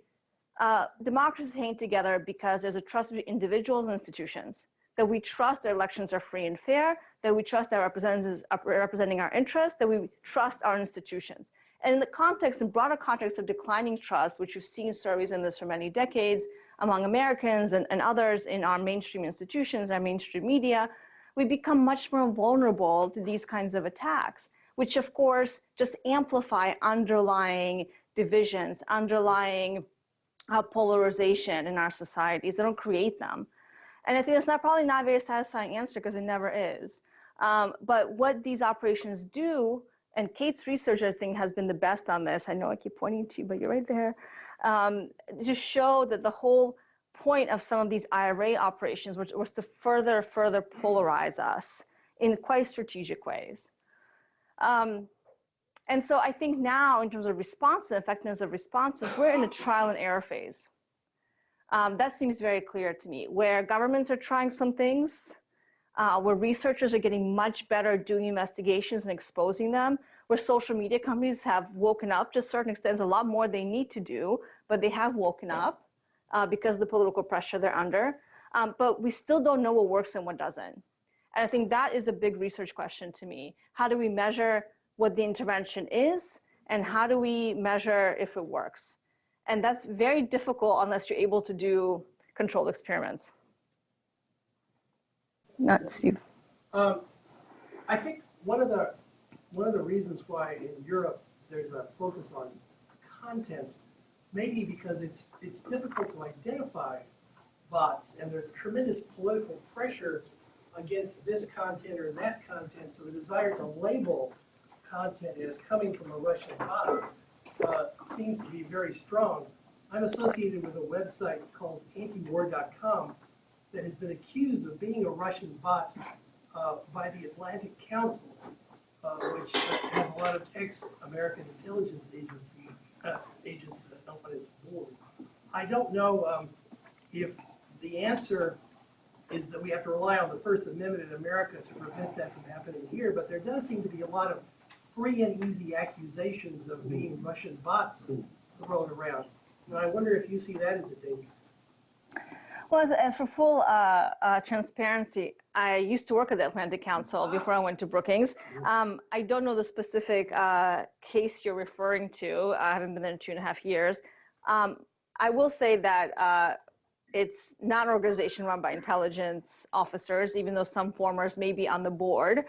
democracies hang together because there's a trust between individuals and institutions, that we trust that elections are free and fair, that we trust our representatives are representing our interests, that we trust our institutions. And in the context, the broader context of declining trust, which you've seen surveys in this for many decades, among Americans and others in our mainstream institutions, our mainstream media, we become much more vulnerable to these kinds of attacks, which of course just amplify underlying divisions, underlying polarization in our societies. They don't create them. And I think that's probably not a very satisfying answer because it never is. But what these operations do, and Kate's research, I think, has been the best on this. I know I keep pointing to you, but you're right there. Just show that the whole point of some of these IRA operations was to further polarize us in quite strategic ways. And so I think now, in terms of response and effectiveness of responses, we're in a trial and error phase. That seems very clear to me, where governments are trying some things, where researchers are getting much better at doing investigations and exposing them, where social media companies have woken up to a certain extent. There's a lot more they need to do, but they have woken up because of the political pressure they're under. But we still don't know what works and what doesn't. And I think that is a big research question to me. How do we measure what the intervention is, and how do we measure if it works? And that's very difficult unless you're able to do controlled experiments. Not Steve. I think one of the reasons why in Europe there's a focus on content, maybe because it's difficult to identify bots, and there's tremendous political pressure against this content or that content, so the desire to label content as coming from a Russian bot seems to be very strong. I'm associated with a website called antiwar.com that has been accused of being a Russian bot by the Atlantic Council, which has a lot of ex-American intelligence agencies, agents on its board. I don't know if the answer is that we have to rely on the First Amendment in America to prevent that from happening here, but there does seem to be a lot of free and easy accusations of being Russian bots thrown around. And I wonder if you see that as a danger. Well, as for full transparency, I used to work at the Atlantic Council before I went to Brookings. I don't know the specific case you're referring to. I haven't been there in 2.5 years. I will say that it's not an organization run by intelligence officers, even though some formers may be on the board.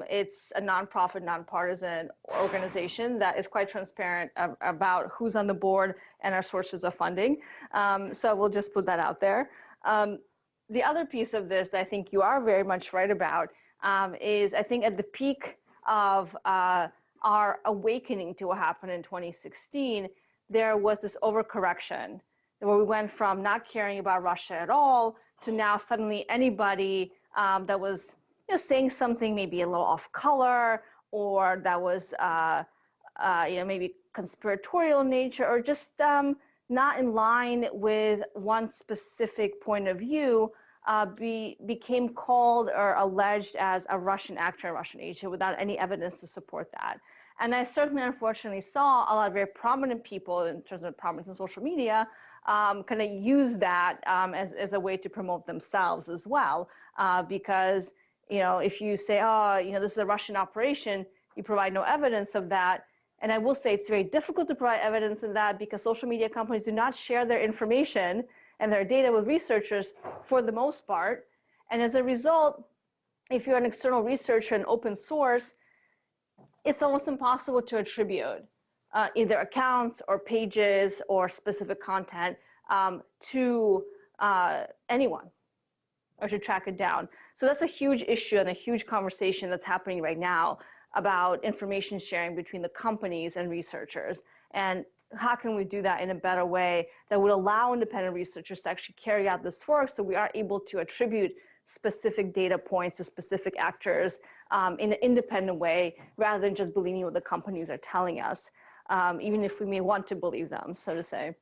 It's a nonprofit, nonpartisan organization that is quite transparent about who's on the board and our sources of funding. So we'll just put that out there. The other piece of this that I think you are very much right about is I think at the peak of our awakening to what happened in 2016, there was this overcorrection where we went from not caring about Russia at all to now suddenly anybody that was saying something maybe a little off color, or that was maybe conspiratorial in nature, or just not in line with one specific point of view, became called or alleged as a Russian actor, a Russian agent, without any evidence to support that. And I certainly, unfortunately, saw a lot of very prominent people in terms of prominence in social media kind of use that as a way to promote themselves as well, because if you say, oh, this is a Russian operation, you provide no evidence of that. And I will say it's very difficult to provide evidence of that because social media companies do not share their information and their data with researchers for the most part. And as a result, if you're an external researcher and open source, it's almost impossible to attribute either accounts or pages or specific content to anyone or to track it down. So that's a huge issue and a huge conversation that's happening right now about information sharing between the companies and researchers. And how can we do that in a better way that would allow independent researchers to actually carry out this work so we are able to attribute specific data points to specific actors in an independent way rather than just believing what the companies are telling us, even if we may want to believe them, so to say.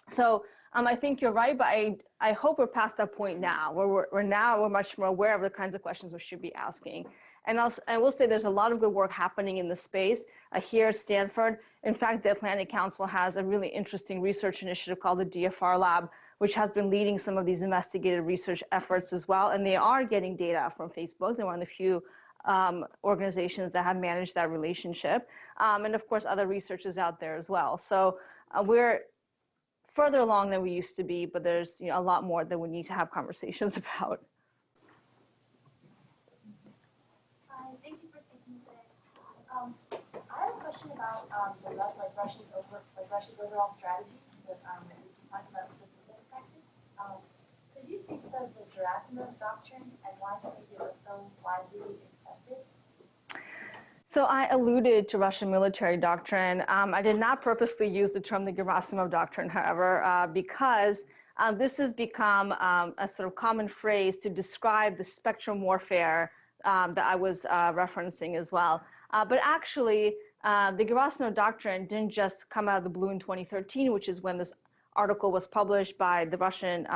So I think you're right, but I hope we're past that point now, where we're much more aware of the kinds of questions we should be asking. And I will say there's a lot of good work happening in this space here at Stanford. In fact, the Atlantic Council has a really interesting research initiative called the DFR Lab, which has been leading some of these investigative research efforts as well. And they are getting data from Facebook. They're one of the few organizations that have managed that relationship. And of course, other researchers out there as well. So we're further along than we used to be, but there's a lot more that we need to have conversations about. Hi, thank you for taking today. I have a question about Russia's overall strategy with talking about specific tactics. Could you speak to the Grassno Doctrine and why do you think it was so widely accepted? So I alluded to Russian military doctrine. I did not purposely use the term the Grassno Doctrine, however, because this has become a sort of common phrase to describe the spectrum warfare that I was referencing as well. But actually, the Grassno Doctrine didn't just come out of the blue in 2013, which is when this article was published by the Russian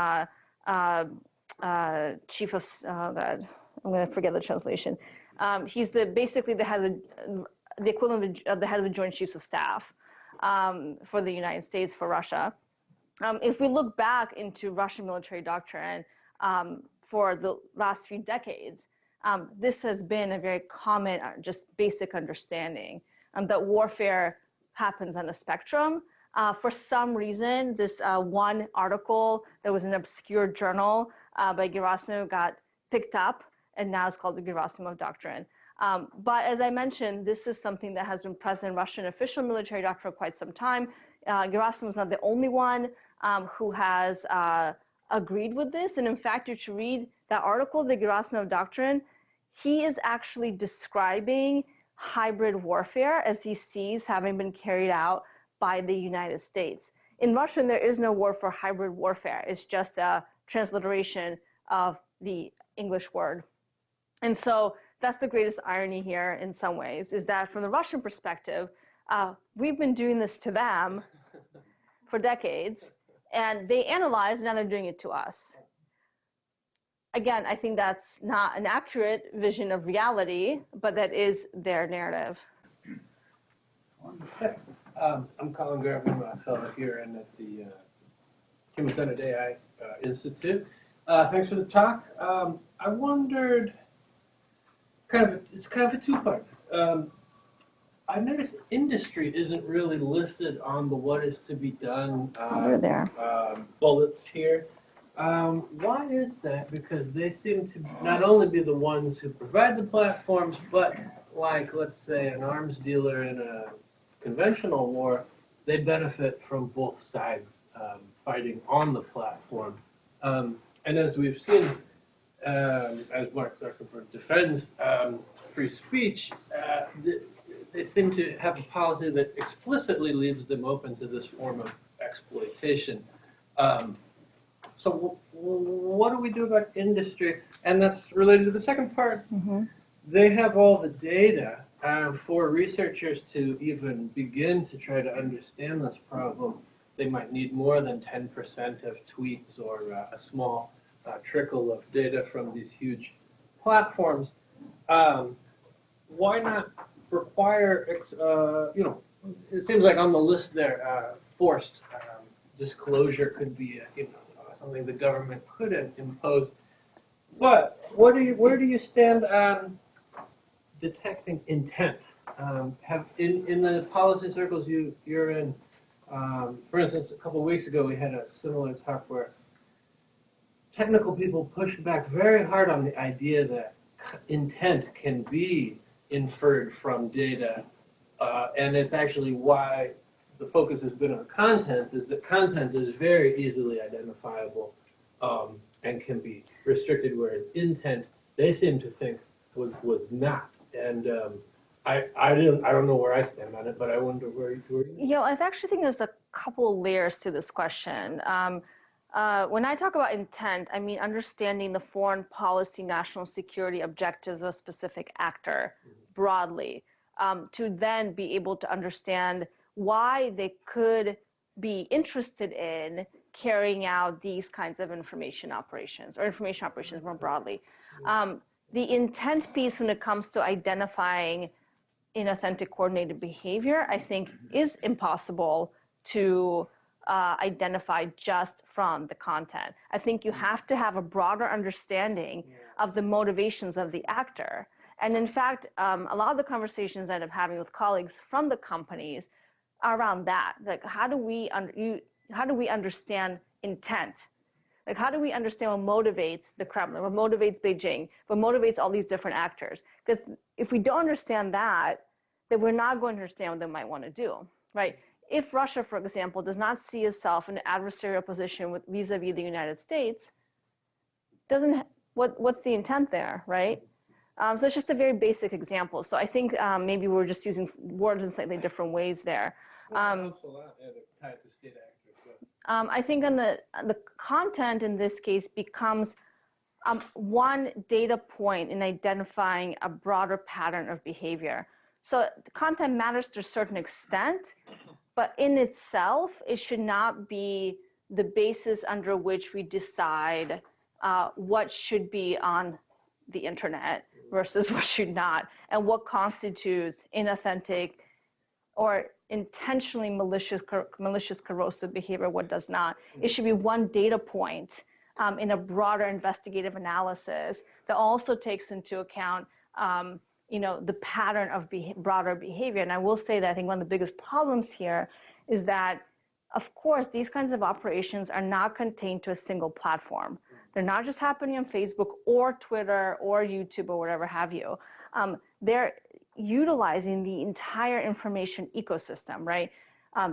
chief of, God, I'm going to forget the translation. He's basically the head of the equivalent of the head of the Joint Chiefs of Staff for the United States for Russia. If we look back into Russian military doctrine for the last few decades, this has been a very common, just basic understanding that warfare happens on a spectrum. For some reason, this one article that was in an obscure journal by Grassno got picked up, and now it's called the Grassno Doctrine. But as I mentioned, this is something that has been present in Russian official military doctrine for quite some time. Grassno is not the only one who has agreed with this. And in fact, if you read that article, the Grassno Doctrine, he is actually describing hybrid warfare as he sees having been carried out by the United States. In Russian, there is no word for hybrid warfare. It's just a transliteration of the English word. And so that's the greatest irony here in some ways, is that from the Russian perspective, we've been doing this to them for decades, and they analyze, now they're doing it to us. Again, I think that's not an accurate vision of reality, but that is their narrative. I'm Colin Garvin, I'm a fellow here and at the Human Centered AI Institute. Thanks for the talk. I wondered, it's kind of a two-part. I've noticed industry isn't really listed on the what is to be done bullets here. Why is that? Because they seem to not only be the ones who provide the platforms, but like, let's say, an arms dealer in a conventional war, they benefit from both sides fighting on the platform. And as we've seen, as Mark Zuckerberg defends free speech, they seem to have a policy that explicitly leaves them open to this form of exploitation. So what do we do about industry? And that's related to the second part. Mm-hmm. They have all the data for researchers to even begin to try to understand this problem. They might need more than 10% of tweets or a small trickle of data from these huge platforms. Why not require, it seems like on the list there, forced disclosure could be, something the government could impose. But where do you stand on detecting intent? In the policy circles you're in, for instance, a couple of weeks ago we had a similar talk where technical people pushed back very hard on the idea that intent can be inferred from data, and it's actually why the focus has been on content, is that content is very easily identifiable and can be restricted, whereas intent, they seem to think, was not. And I don't know where I stand on it, but I wonder where you. I actually think there's a couple layers to this question. When I talk about intent, I mean understanding the foreign policy, national security objectives of a specific actor broadly, to then be able to understand why they could be interested in carrying out these kinds of information operations, or information operations more broadly. The intent piece when it comes to identifying inauthentic coordinated behavior, I think is impossible to identify just from the content. I think you have to have a broader understanding of the motivations of the actor. And in fact, a lot of the conversations that I'm having with colleagues from the companies are around that. Like, how do we, we understand intent? Like, how do we understand what motivates the Kremlin, what motivates Beijing, what motivates all these different actors? Because if we don't understand that, then we're not going to understand what they might want to do, right? If Russia, for example, does not see itself in an adversarial position with vis-a-vis the United States, what's the intent there, right? So it's just a very basic example. So I think maybe we're just using words in slightly different ways there. Also tied to state actors. I think on the content in this case becomes one data point in identifying a broader pattern of behavior. So the content matters to a certain extent, but in itself, it should not be the basis under which we decide what should be on the internet versus what should not, and what constitutes inauthentic or intentionally malicious, corrosive behavior, what does not. It should be one data point in a broader investigative analysis that also takes into account the pattern of broader behavior. And I will say that I think one of the biggest problems here is that, of course, these kinds of operations are not contained to a single platform. They're not just happening on Facebook or Twitter or YouTube or whatever have you. They're utilizing the entire information ecosystem, right?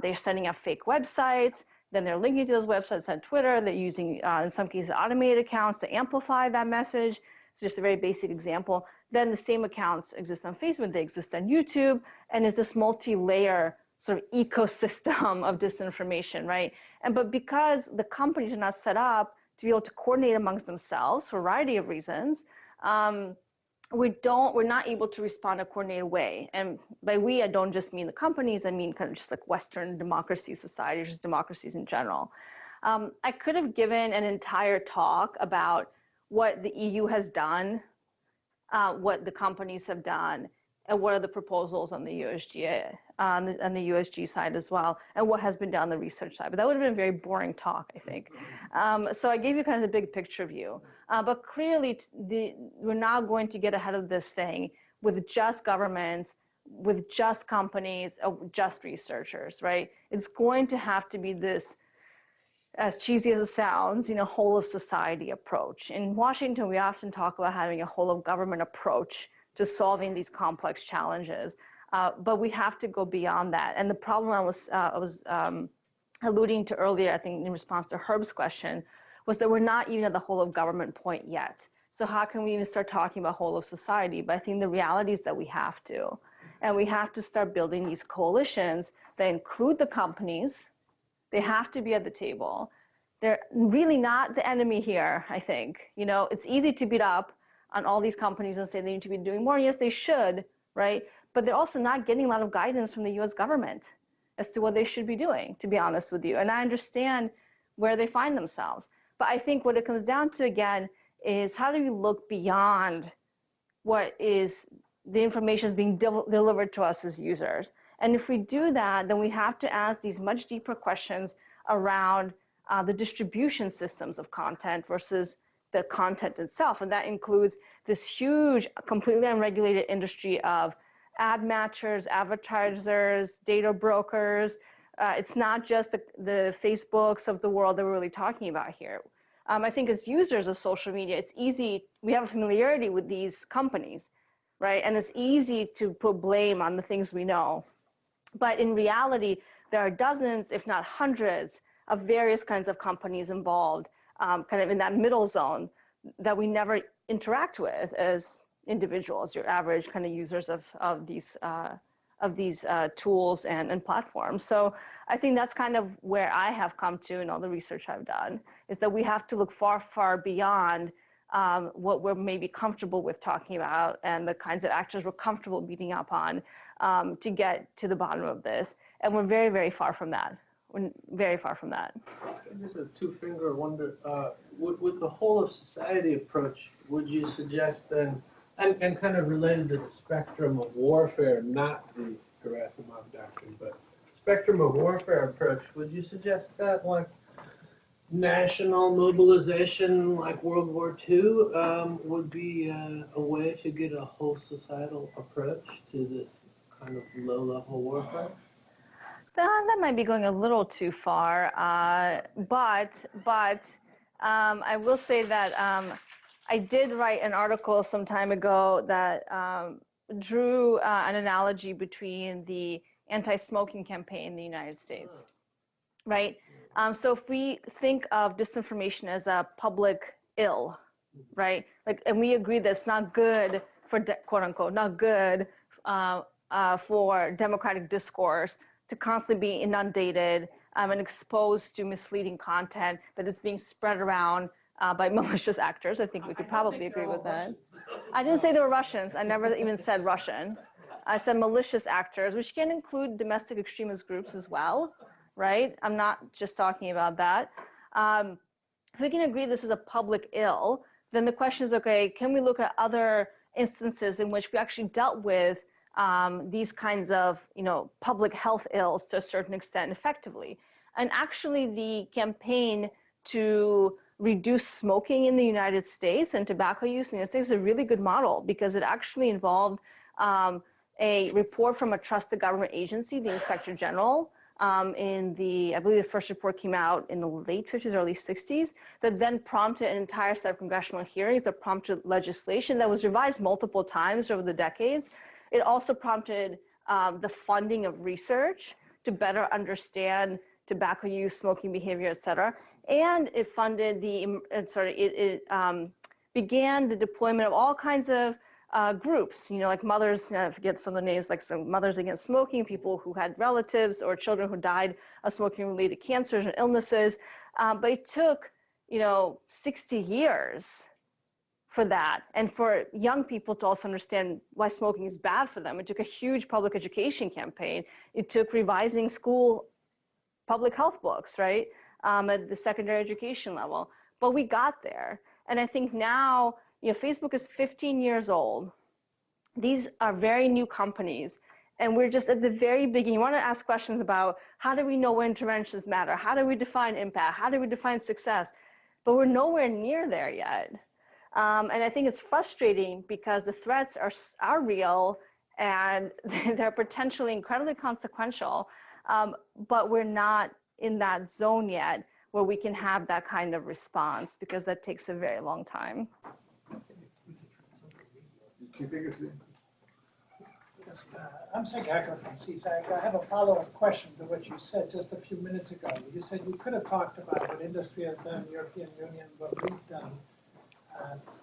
They're setting up fake websites, then they're linking to those websites on Twitter. They're using, in some cases, automated accounts to amplify that message. It's just a very basic example. Then the same accounts exist on Facebook, they exist on YouTube, and it's this multi-layer sort of ecosystem of disinformation, right? But because the companies are not set up to be able to coordinate amongst themselves for a variety of reasons, we're not able to respond in a coordinated way. And by we, I don't just mean the companies, I mean kind of just like Western democracy societies, just democracies in general. I could have given an entire talk about what the EU has done, what the companies have done, and what are the proposals on the USG, on the USG side as well, and what has been done on the research side. But that would have been a very boring talk, I think. So I gave you kind of the big picture view. But clearly, we're not going to get ahead of this thing with just governments, with just companies, just researchers, right? It's going to have to be this, as cheesy as it sounds, whole of society approach. In Washington, we often talk about having a whole of government approach to solving these complex challenges. But we have to go beyond that. And the problem I was alluding to earlier, I think in response to Herb's question, was that we're not even at the whole of government point yet. So how can we even start talking about whole of society? But I think the reality is that we have to. And we have to start building these coalitions that include the companies. They have to be at the table. They're really not the enemy here, I think. It's easy to beat up on all these companies and say they need to be doing more. Yes, they should, right? But they're also not getting a lot of guidance from the US government as to what they should be doing, to be honest with you. And I understand where they find themselves. But I think what it comes down to, again, is how do we look beyond what is the information is being delivered to us as users? And if we do that, then we have to ask these much deeper questions around the distribution systems of content versus the content itself. And that includes this huge, completely unregulated industry of ad matchers, advertisers, data brokers. It's not just the Facebooks of the world that we're really talking about here. I think as users of social media, it's easy, we have a familiarity with these companies, right? And it's easy to put blame on the things we know. But in reality, there are dozens, if not hundreds, of various kinds of companies involved, kind of in that middle zone that we never interact with as individuals, your average kind of users of these tools and platforms. So I think that's kind of where I have come to in all the research I've done, is that we have to look far, far beyond what we're maybe comfortable with talking about and the kinds of actors we're comfortable beating up on to get to the bottom of this. And we're very, very far from that. We're very far from that. Just a two-finger wonder, with the whole of society approach, would you suggest then, and kind of related to the spectrum of warfare, not the Grassno Doctrine, but spectrum of warfare approach, would you suggest that like national mobilization like World War II would be a way to get a whole societal approach to this kind of low-level warfare? That might be going a little too far, but I will say that I did write an article some time ago that drew an analogy between the anti-smoking campaign in the United States, right? So if we think of disinformation as a public ill, right? Like, and we agree that it's not good for quote unquote, not good for democratic discourse to constantly be inundated and exposed to misleading content that is being spread around by malicious actors. I think we could probably agree with that. I didn't say they were Russians. I never even said Russian. I said malicious actors, which can include domestic extremist groups as well, right? I'm not just talking about that. If we can agree this is a public ill, then the question is, okay, can we look at other instances in which we actually dealt with these kinds of, public health ills to a certain extent effectively? And actually the campaign to reduce smoking in the United States and tobacco use in the United States is a really good model because it actually involved a report from a trusted government agency, the Inspector General, I believe the first report came out in the late 50s, early 60s, that then prompted an entire set of congressional hearings that prompted legislation that was revised multiple times over the decades. It also prompted the funding of research to better understand tobacco use, smoking behavior, et cetera. And it funded began the deployment of all kinds of groups, like mothers, I forget some of the names, like some Mothers Against Smoking, people who had relatives or children who died of smoking-related cancers and illnesses. But it took, 60 years for that. And for young people to also understand why smoking is bad for them. It took a huge public education campaign. It took revising school public health books, right, at the secondary education level. But we got there. And I think now, Facebook is 15 years old. These are very new companies. And we're just at the very beginning. You want to ask questions about how do we know when interventions matter? How do we define impact? How do we define success? But we're nowhere near there yet. And I think it's frustrating because the threats are real and they're potentially incredibly consequential. But we're not in that zone yet where we can have that kind of response because that takes a very long time. I'm Sig Hacker from CSAC. I have a follow-up question to what you said just a few minutes ago. You said you could have talked about what industry has done, European Union, what we've done.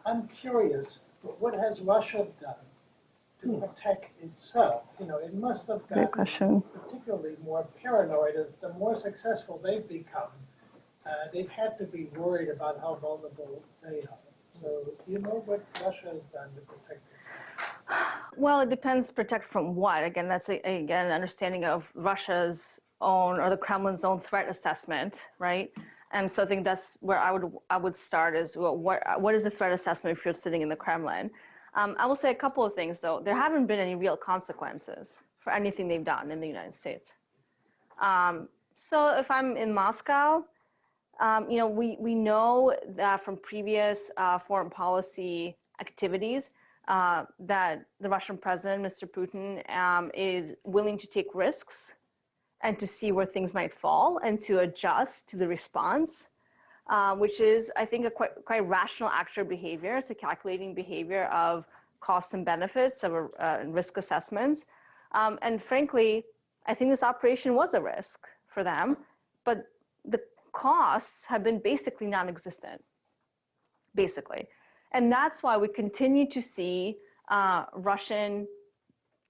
I'm curious, what has Russia done to protect itself? It must have gotten particularly more paranoid as the more successful they've become. They've had to be worried about how vulnerable they are. So do you know what Russia has done to protect itself? Well, it depends, protect from what? Again, that's an understanding of Russia's own or the Kremlin's own threat assessment, right? And so I think that's where I would start is what is the threat assessment if you're sitting in the Kremlin? I will say a couple of things though. There haven't been any real consequences for anything they've done in the United States. So if I'm in Moscow, we know that from previous foreign policy activities that the Russian president, Mr. Putin, is willing to take risks and to see where things might fall and to adjust to the response, which is, I think, a quite rational actor behavior. It's a calculating behavior of costs and benefits of risk assessments. And frankly, I think this operation was a risk for them, but the costs have been basically non-existent, basically. And that's why we continue to see Russian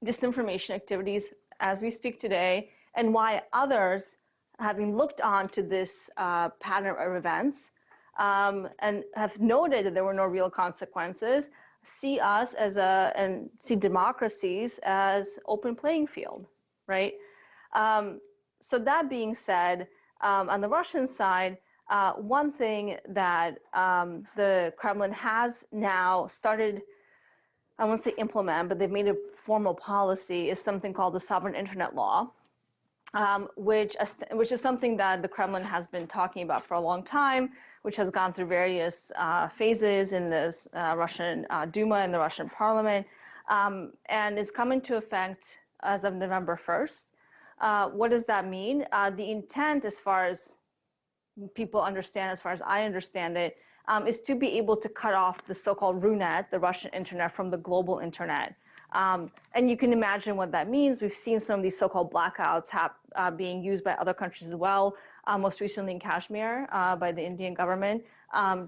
disinformation activities as we speak today, and why others, having looked on to this pattern of events and have noted that there were no real consequences, see us and see democracies as open playing field, right? So that being said, on the Russian side, one thing that the Kremlin has now started, I won't say implement, but they've made a formal policy, is something called the Sovereign Internet Law, which is something that the Kremlin has been talking about for a long time, which has gone through various phases in this Russian Duma and the Russian Parliament, and is coming to effect as of November 1st. What does that mean? The intent, as far as people understand, as far as I understand it, is to be able to cut off the so-called RUNET, the Russian internet, from the global internet. And you can imagine what that means. We've seen some of these so-called blackouts being used by other countries as well, most recently in Kashmir by the Indian government,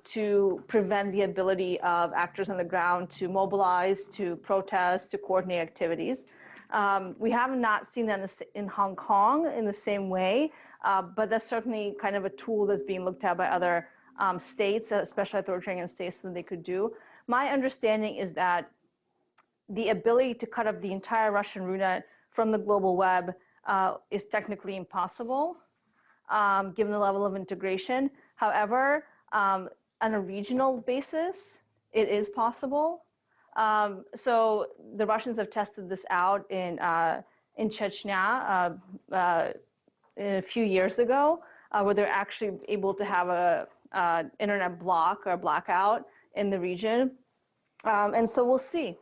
to prevent the ability of actors on the ground to mobilize, to protest, to coordinate activities. We have not seen that in Hong Kong in the same way, but that's certainly kind of a tool that's being looked at by other states, especially authoritarian states, that they could do. My understanding is that the ability to cut off the entire Russian RUNET from the global web is technically impossible, given the level of integration. However, on a regional basis, it is possible. So the Russians have tested this out in Chechnya a few years ago, where they're actually able to have a internet block or blackout in the region. And so we'll see.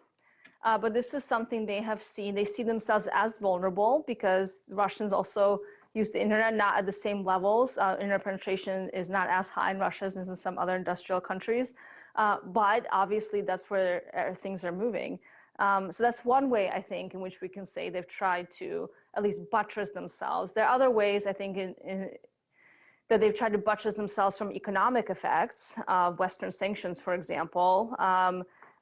But this is something they have seen. They see themselves as vulnerable because the Russians also use the internet, not at the same levels. Internet penetration is not as high in Russia as in some other industrial countries. But obviously that's where things are moving. So that's one way, I think, in which we can say they've tried to at least buttress themselves. There are other ways, I think, that they've tried to buttress themselves from economic effects of Western sanctions, for example,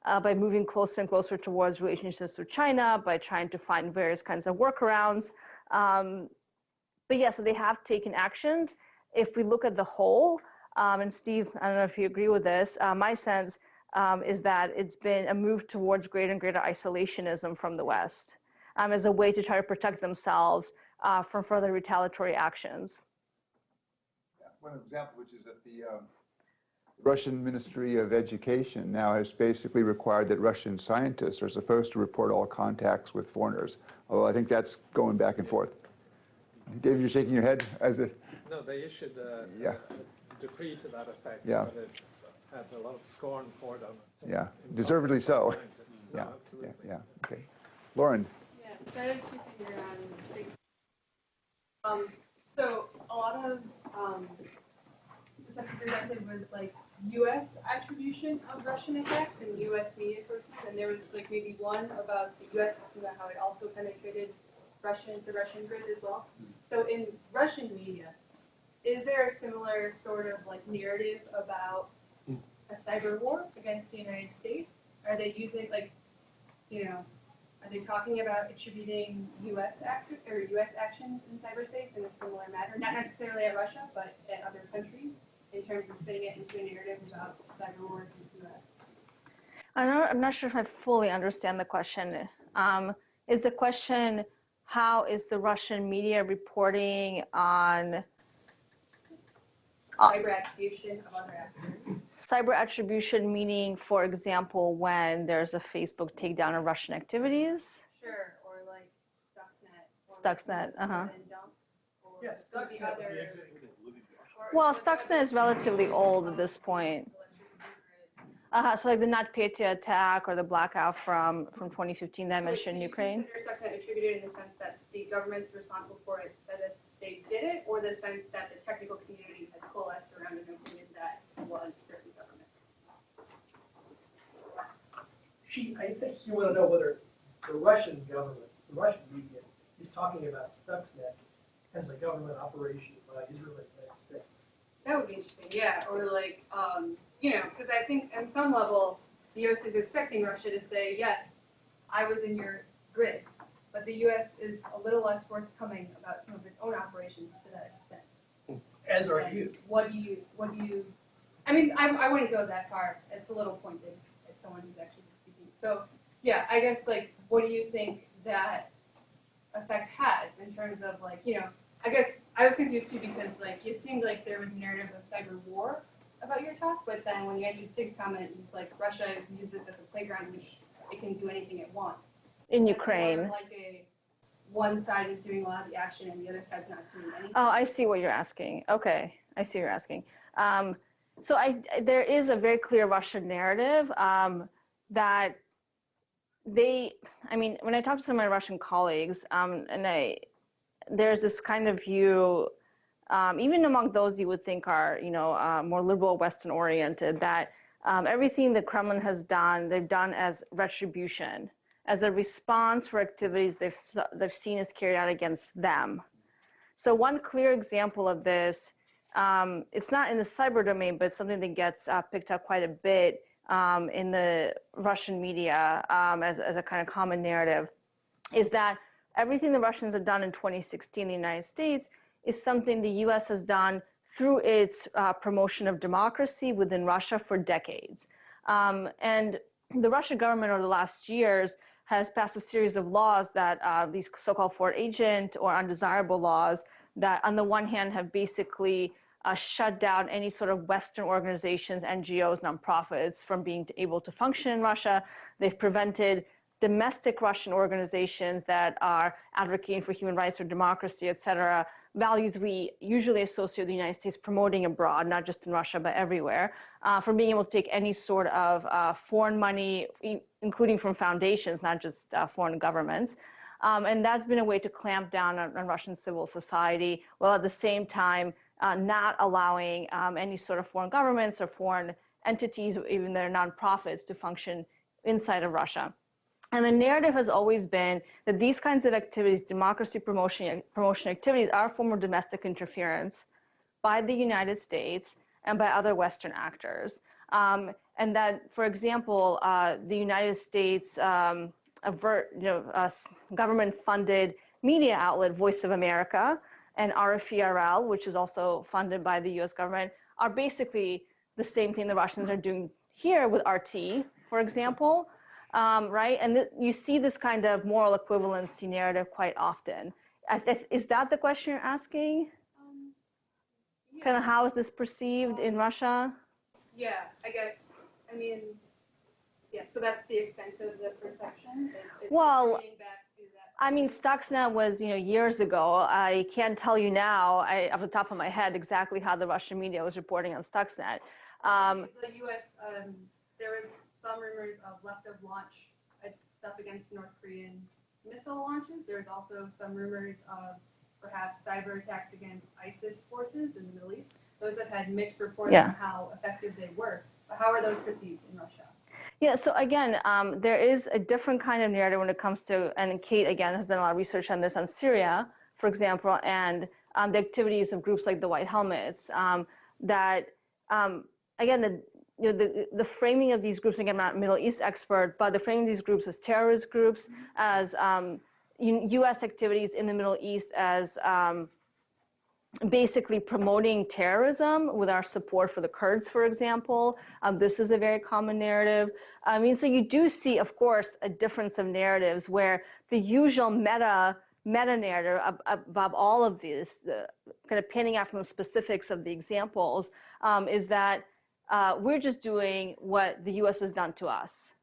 by moving closer and closer towards relationships with China, by trying to find various kinds of workarounds. But yeah, so they have taken actions. If we look at the whole, and Steve, I don't know if you agree with this, my sense is that it's been a move towards greater and greater isolationism from the West as a way to try to protect themselves from further retaliatory actions. Yeah, one example, which is that the Russian Ministry of Education now has basically required that Russian scientists are supposed to report all contacts with foreigners, although I think that's going back and forth. David, you're shaking your head as a... No, they issued a decree to that effect, Yeah. but it's had a lot of scorn poured on it. Yeah, deservedly so. No, Yeah, absolutely. yeah, okay. Lauren. Yeah, excited to figure out mistakes. So a lot of the stuff you presented was like U.S. attribution of Russian attacks and U.S. media sources, and there was like maybe one about the U.S. talking about how it also penetrated the Russian grid as well. So in Russian media, is there a similar sort of like narrative about a cyber war against the United States? Are they using like, are they talking about attributing U.S. actions in cyberspace in a similar manner? Not necessarily at Russia, but at other countries, in terms of spinning it into a narrative about cyber war against the U.S. I'm not sure if I fully understand the question. Is the question, how is the Russian media reporting on Cyber attribution of other actors? Cyber attribution, meaning, for example, when there's a Facebook takedown of Russian activities? Sure, or like Stuxnet. Stuxnet, Yes, Stuxnet. Well, Stuxnet is relatively old at this point. So like the NotPetya attack or the blackout from 2015 that I mentioned in Ukraine. So you consider Stuxnet attributed in the sense that the governments responsible for it said that they did it, or the sense that the technical community has coalesced around an opinion that was certain government? I think you want to know whether the Russian government, the Russian media, is talking about Stuxnet as a government operation by Israel and the United States. That would be interesting, yeah. Or like, because I think on some level, the U.S. is expecting Russia to say, yes, I was in your grid. But the U.S. is a little less forthcoming about some of its own operations to that extent. As are you. What do you, I mean, I wouldn't go that far. It's a little pointed at someone who's actually speaking. So, yeah, I guess, like, what do you think that effect has in terms of, like, I guess I was confused too because, like, it seemed like there was a narrative of cyber war about your talk, but then when you answered Sig's comment, it was like Russia uses it as a playground in which it can do anything it wants. In That's Ukraine. more like one side is doing a lot of the action and the other side's not doing anything. Oh, I see what you're asking. Okay, I see what you're asking. So there is a very clear Russian narrative that when I talk to some of my Russian colleagues, and there's this kind of view, even among those you would think are, more liberal, Western oriented, that everything the Kremlin has done, they've done as retribution, as a response for activities they've seen as carried out against them. So one clear example of this, it's not in the cyber domain, but it's something that gets picked up quite a bit in the Russian media as a kind of common narrative, is that everything the Russians have done in 2016 in the United States is something the US has done through its promotion of democracy within Russia for decades. And the Russian government over the last years has passed a series of laws that these so-called foreign agent or undesirable laws that on the one hand have basically shut down any sort of Western organizations, NGOs, nonprofits from being able to function in Russia. They've prevented domestic Russian organizations that are advocating for human rights or democracy, et cetera, values we usually associate with the United States promoting abroad, not just in Russia, but everywhere, from being able to take any sort of foreign money, including from foundations, not just foreign governments. And that's been a way to clamp down on Russian civil society, while at the same time not allowing any sort of foreign governments or foreign entities, or even their nonprofits, to function inside of Russia. And the narrative has always been that these kinds of activities, democracy promotion activities, are a form of domestic interference by the United States and by other Western actors. And that, for example, the United States government-funded media outlet, Voice of America, and RFE-RL, which is also funded by the US government, are basically the same thing the Russians are doing here with RT, for example. Right? And you see this kind of moral equivalency narrative quite often. Is that the question you're asking? Yeah. Kind of how is this perceived in Russia? Yeah, I guess, I mean, yeah, so that's the extent of the perception? Well, back to that. I mean, Stuxnet was, years ago. I can't tell you now, off the top of my head, exactly how the Russian media was reporting on Stuxnet. The US, there was some rumors of left of launch stuff against North Korean missile launches. There's also some rumors of perhaps cyber attacks against ISIS forces in the Middle East. Those have had mixed reports on how effective they were. But how are those perceived in Russia? Yeah, so again, there is a different kind of narrative when it comes to, and Kate, again, has done a lot of research on this, on Syria, for example, and the activities of groups like the White Helmets, that, again, the framing of these groups, again, I'm not a Middle East expert, but the framing of these groups as terrorist groups, as US activities in the Middle East as basically promoting terrorism with our support for the Kurds, for example. This is a very common narrative. I mean, so you do see, of course, a difference of narratives where the usual meta narrative above all of these, kind of pinning out from the specifics of the examples, is that we're just doing what the US has done to us.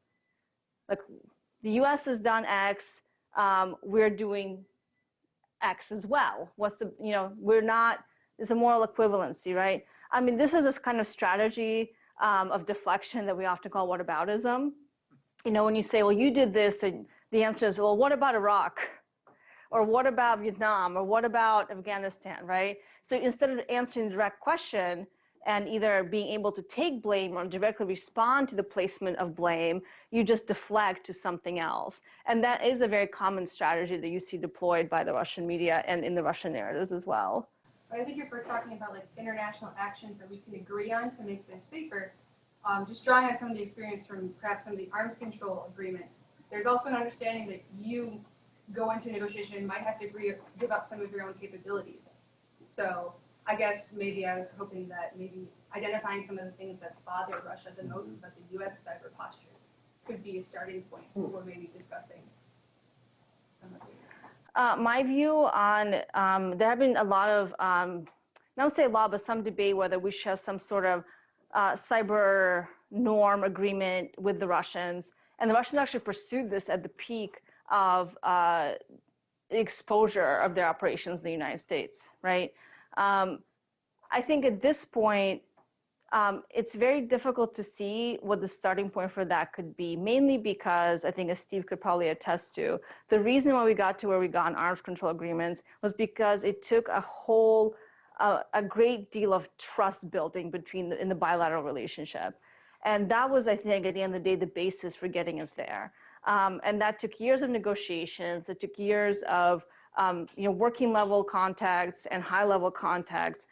Like, the US has done X, we're doing X as well. What's the, we're not, it's a moral equivalency, right? I mean, this is this kind of strategy of deflection that we often call whataboutism. When you say, well, you did this, and the answer is, well, what about Iraq? Or what about Vietnam? Or what about Afghanistan, right? So instead of answering the direct question, and either being able to take blame or directly respond to the placement of blame, you just deflect to something else. And that is a very common strategy that you see deployed by the Russian media and in the Russian narratives as well. But I think if we're talking about like international actions that we can agree on to make things safer, just drawing on some of the experience from perhaps some of the arms control agreements, there's also an understanding that you go into a negotiation and might have to give up some of your own capabilities. So I guess maybe I was hoping that maybe identifying some of the things that bother Russia the most about the U.S. cyber posture could be a starting point for maybe discussing some of these. My view on, there have been a lot of, not say a lot, but some debate whether we should have some sort of cyber norm agreement with the Russians. And the Russians actually pursued this at the peak of exposure of their operations in the United States, right? I think at this point, It's very difficult to see what the starting point for that could be, mainly because I think, as Steve could probably attest to, the reason why we got to where we got in arms control agreements was because it took a great deal of trust building in the bilateral relationship. And that was, I think, at the end of the day, the basis for getting us there. And that took years of negotiations. It took years of working level contacts and high level contacts.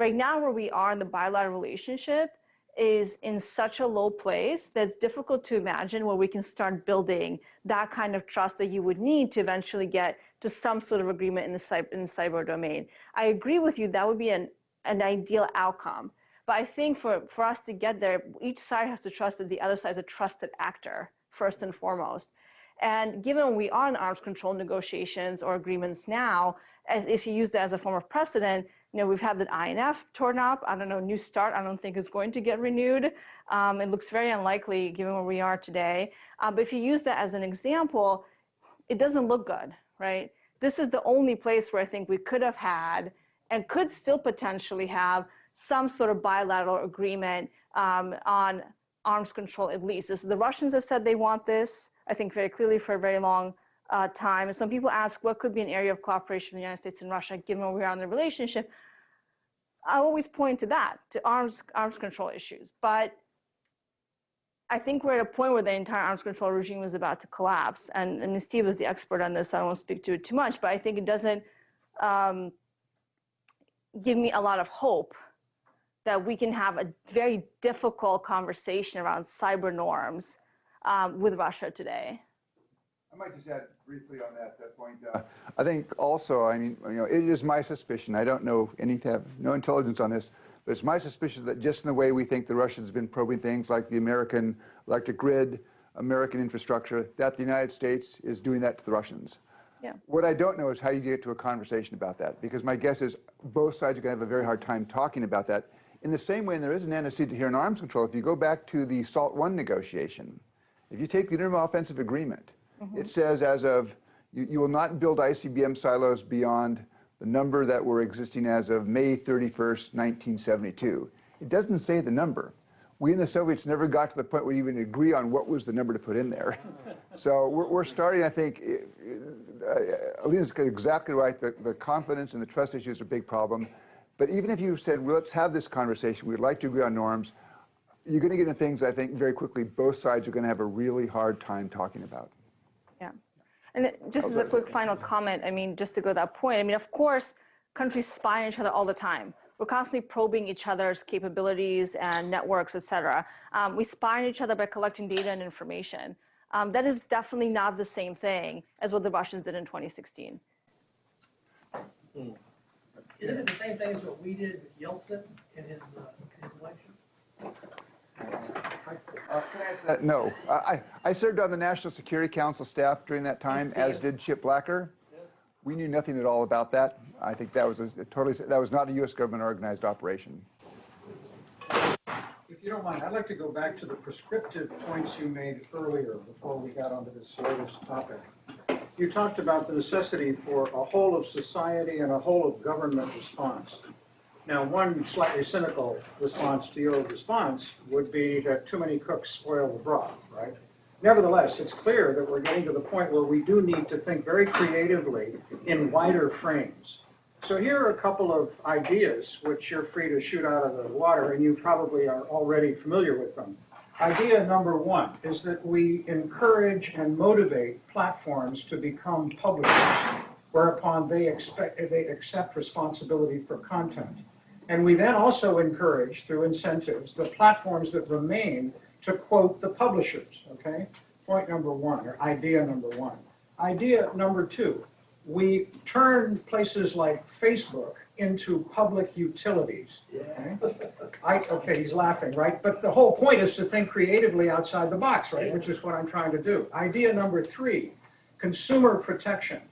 Right now, where we are in the bilateral relationship is in such a low place that it's difficult to imagine where we can start building that kind of trust that you would need to eventually get to some sort of agreement in the cyber domain. I agree with you, that would be an ideal outcome. But I think for us to get there, each side has to trust that the other side is a trusted actor, first and foremost. And given we are in arms control negotiations or agreements now, if you use that as a form of precedent, we've had the INF torn up. I don't know, New START, I don't think is going to get renewed. It looks very unlikely given where we are today. But if you use that as an example, it doesn't look good, right? This is the only place where I think we could have had and could still potentially have some sort of bilateral agreement on arms control, at least. The Russians have said they want this, I think very clearly for a very long time. And some people ask what could be an area of cooperation in the United States and Russia, given where we are in the relationship. I always point to that, to arms control issues. But I think we're at a point where the entire arms control regime was about to collapse. And Steve is the expert on this, so I won't speak to it too much, but I think it doesn't give me a lot of hope that we can have a very difficult conversation around cyber norms with Russia today. I might just add briefly on that point. I think also, I mean, it is my suspicion. I don't know anything, have no intelligence on this, but it's my suspicion that just in the way we think the Russians have been probing things like the American electric grid, American infrastructure, that the United States is doing that to the Russians. Yeah. What I don't know is how you get to a conversation about that, because my guess is both sides are going to have a very hard time talking about that. In the same way, and there is an antecedent here in arms control, if you go back to the SALT I negotiation, if you take the Interim Offensive Agreement, it says as of, you will not build ICBM silos beyond the number that were existing as of May 31st, 1972. It doesn't say the number. We in the Soviets never got to the point where we even agree on what was the number to put in there. So we're starting, I think, Alina's exactly right, the confidence and the trust issues are a big problem. But even if you said, well, let's have this conversation, we'd like to agree on norms, you're going to get into things I think very quickly both sides are going to have a really hard time talking about. Yeah. And just as a quick final comment, I mean, just to go to that point, I mean, of course, countries spy on each other all the time. We're constantly probing each other's capabilities and networks, et cetera. We spy on each other by collecting data and information. That is definitely not the same thing as what the Russians did in 2016. Isn't it the same thing as what we did with Yeltsin in his election? Can I answer that? No. I served on the National Security Council staff during that time, as did Chip Blacker. We knew nothing at all about that. I think that was that was not a U.S. government organized operation. If you don't mind, I'd like to go back to the prescriptive points you made earlier before we got onto this latest topic. You talked about the necessity for a whole of society and a whole of government response. Now, one slightly cynical response to your response would be that too many cooks spoil the broth, right? Nevertheless, it's clear that we're getting to the point where we do need to think very creatively in wider frames. So here are a couple of ideas which you're free to shoot out of the water, and you probably are already familiar with them. Idea number one is that we encourage and motivate platforms to become publishers, whereupon they accept responsibility for content. And we then also encourage, through incentives, the platforms that remain to quote the publishers, okay? Point number one, or idea number one. Idea number two, we turn places like Facebook into public utilities, okay? Okay, he's laughing, right? But the whole point is to think creatively outside the box, right? Which is what I'm trying to do. Idea number three, consumer protection.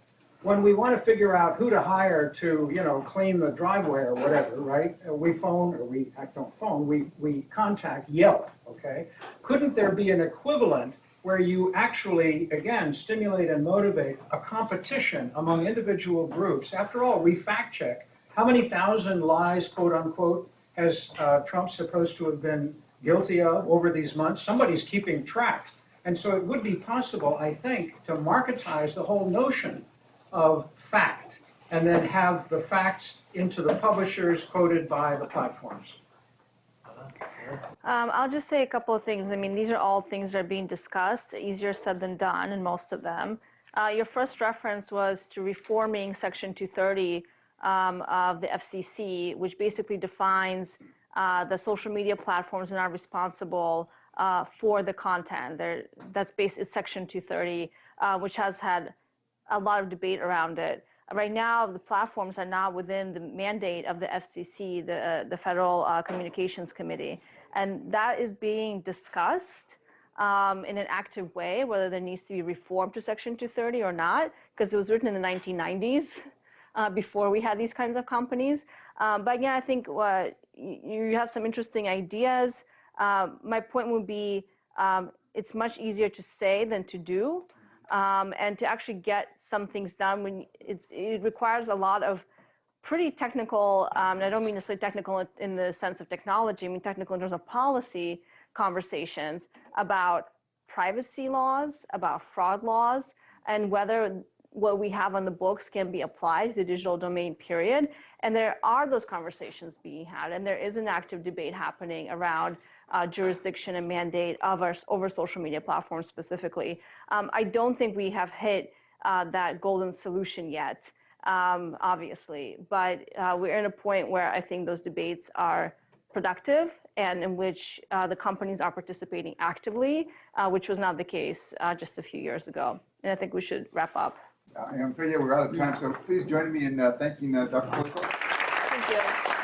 When we want to figure out who to hire to, clean the driveway or whatever, right? We phone, or we don't phone, we contact Yelp, okay? Couldn't there be an equivalent where you actually, again, stimulate and motivate a competition among individual groups? After all, we fact check how many thousand lies, quote unquote, has Trump supposed to have been guilty of over these months? Somebody's keeping track. And so it would be possible, I think, to marketize the whole notion of fact and then have the facts into the publishers quoted by the platforms. I'll just say a couple of things. I mean, these are all things that are being discussed, easier said than done in most of them. Your first reference was to reforming Section 230 of the FCC, which basically defines the social media platforms and are responsible for the content. That's based, it's Section 230, which has had a lot of debate around it. Right now, the platforms are not within the mandate of the FCC, the Federal Communications Committee. And that is being discussed in an active way, whether there needs to be reform to Section 230 or not, because it was written in the 1990s before we had these kinds of companies. But yeah, I think you have some interesting ideas. My point would be it's much easier to say than to do. And to actually get some things done, when it requires a lot of pretty technical, and I don't mean to say technical in the sense of technology, I mean technical in terms of policy conversations about privacy laws, about fraud laws, and whether what we have on the books can be applied to the digital domain, period. And there are those conversations being had, and there is an active debate happening around jurisdiction and mandate over social media platforms specifically. I don't think we have hit that golden solution yet, obviously, but we're in a point where I think those debates are productive and in which the companies are participating actively, which was not the case just a few years ago. And I think we should wrap up. I'm afraid we're out of time, so please join me in thanking Dr. Polyakova. Thank you.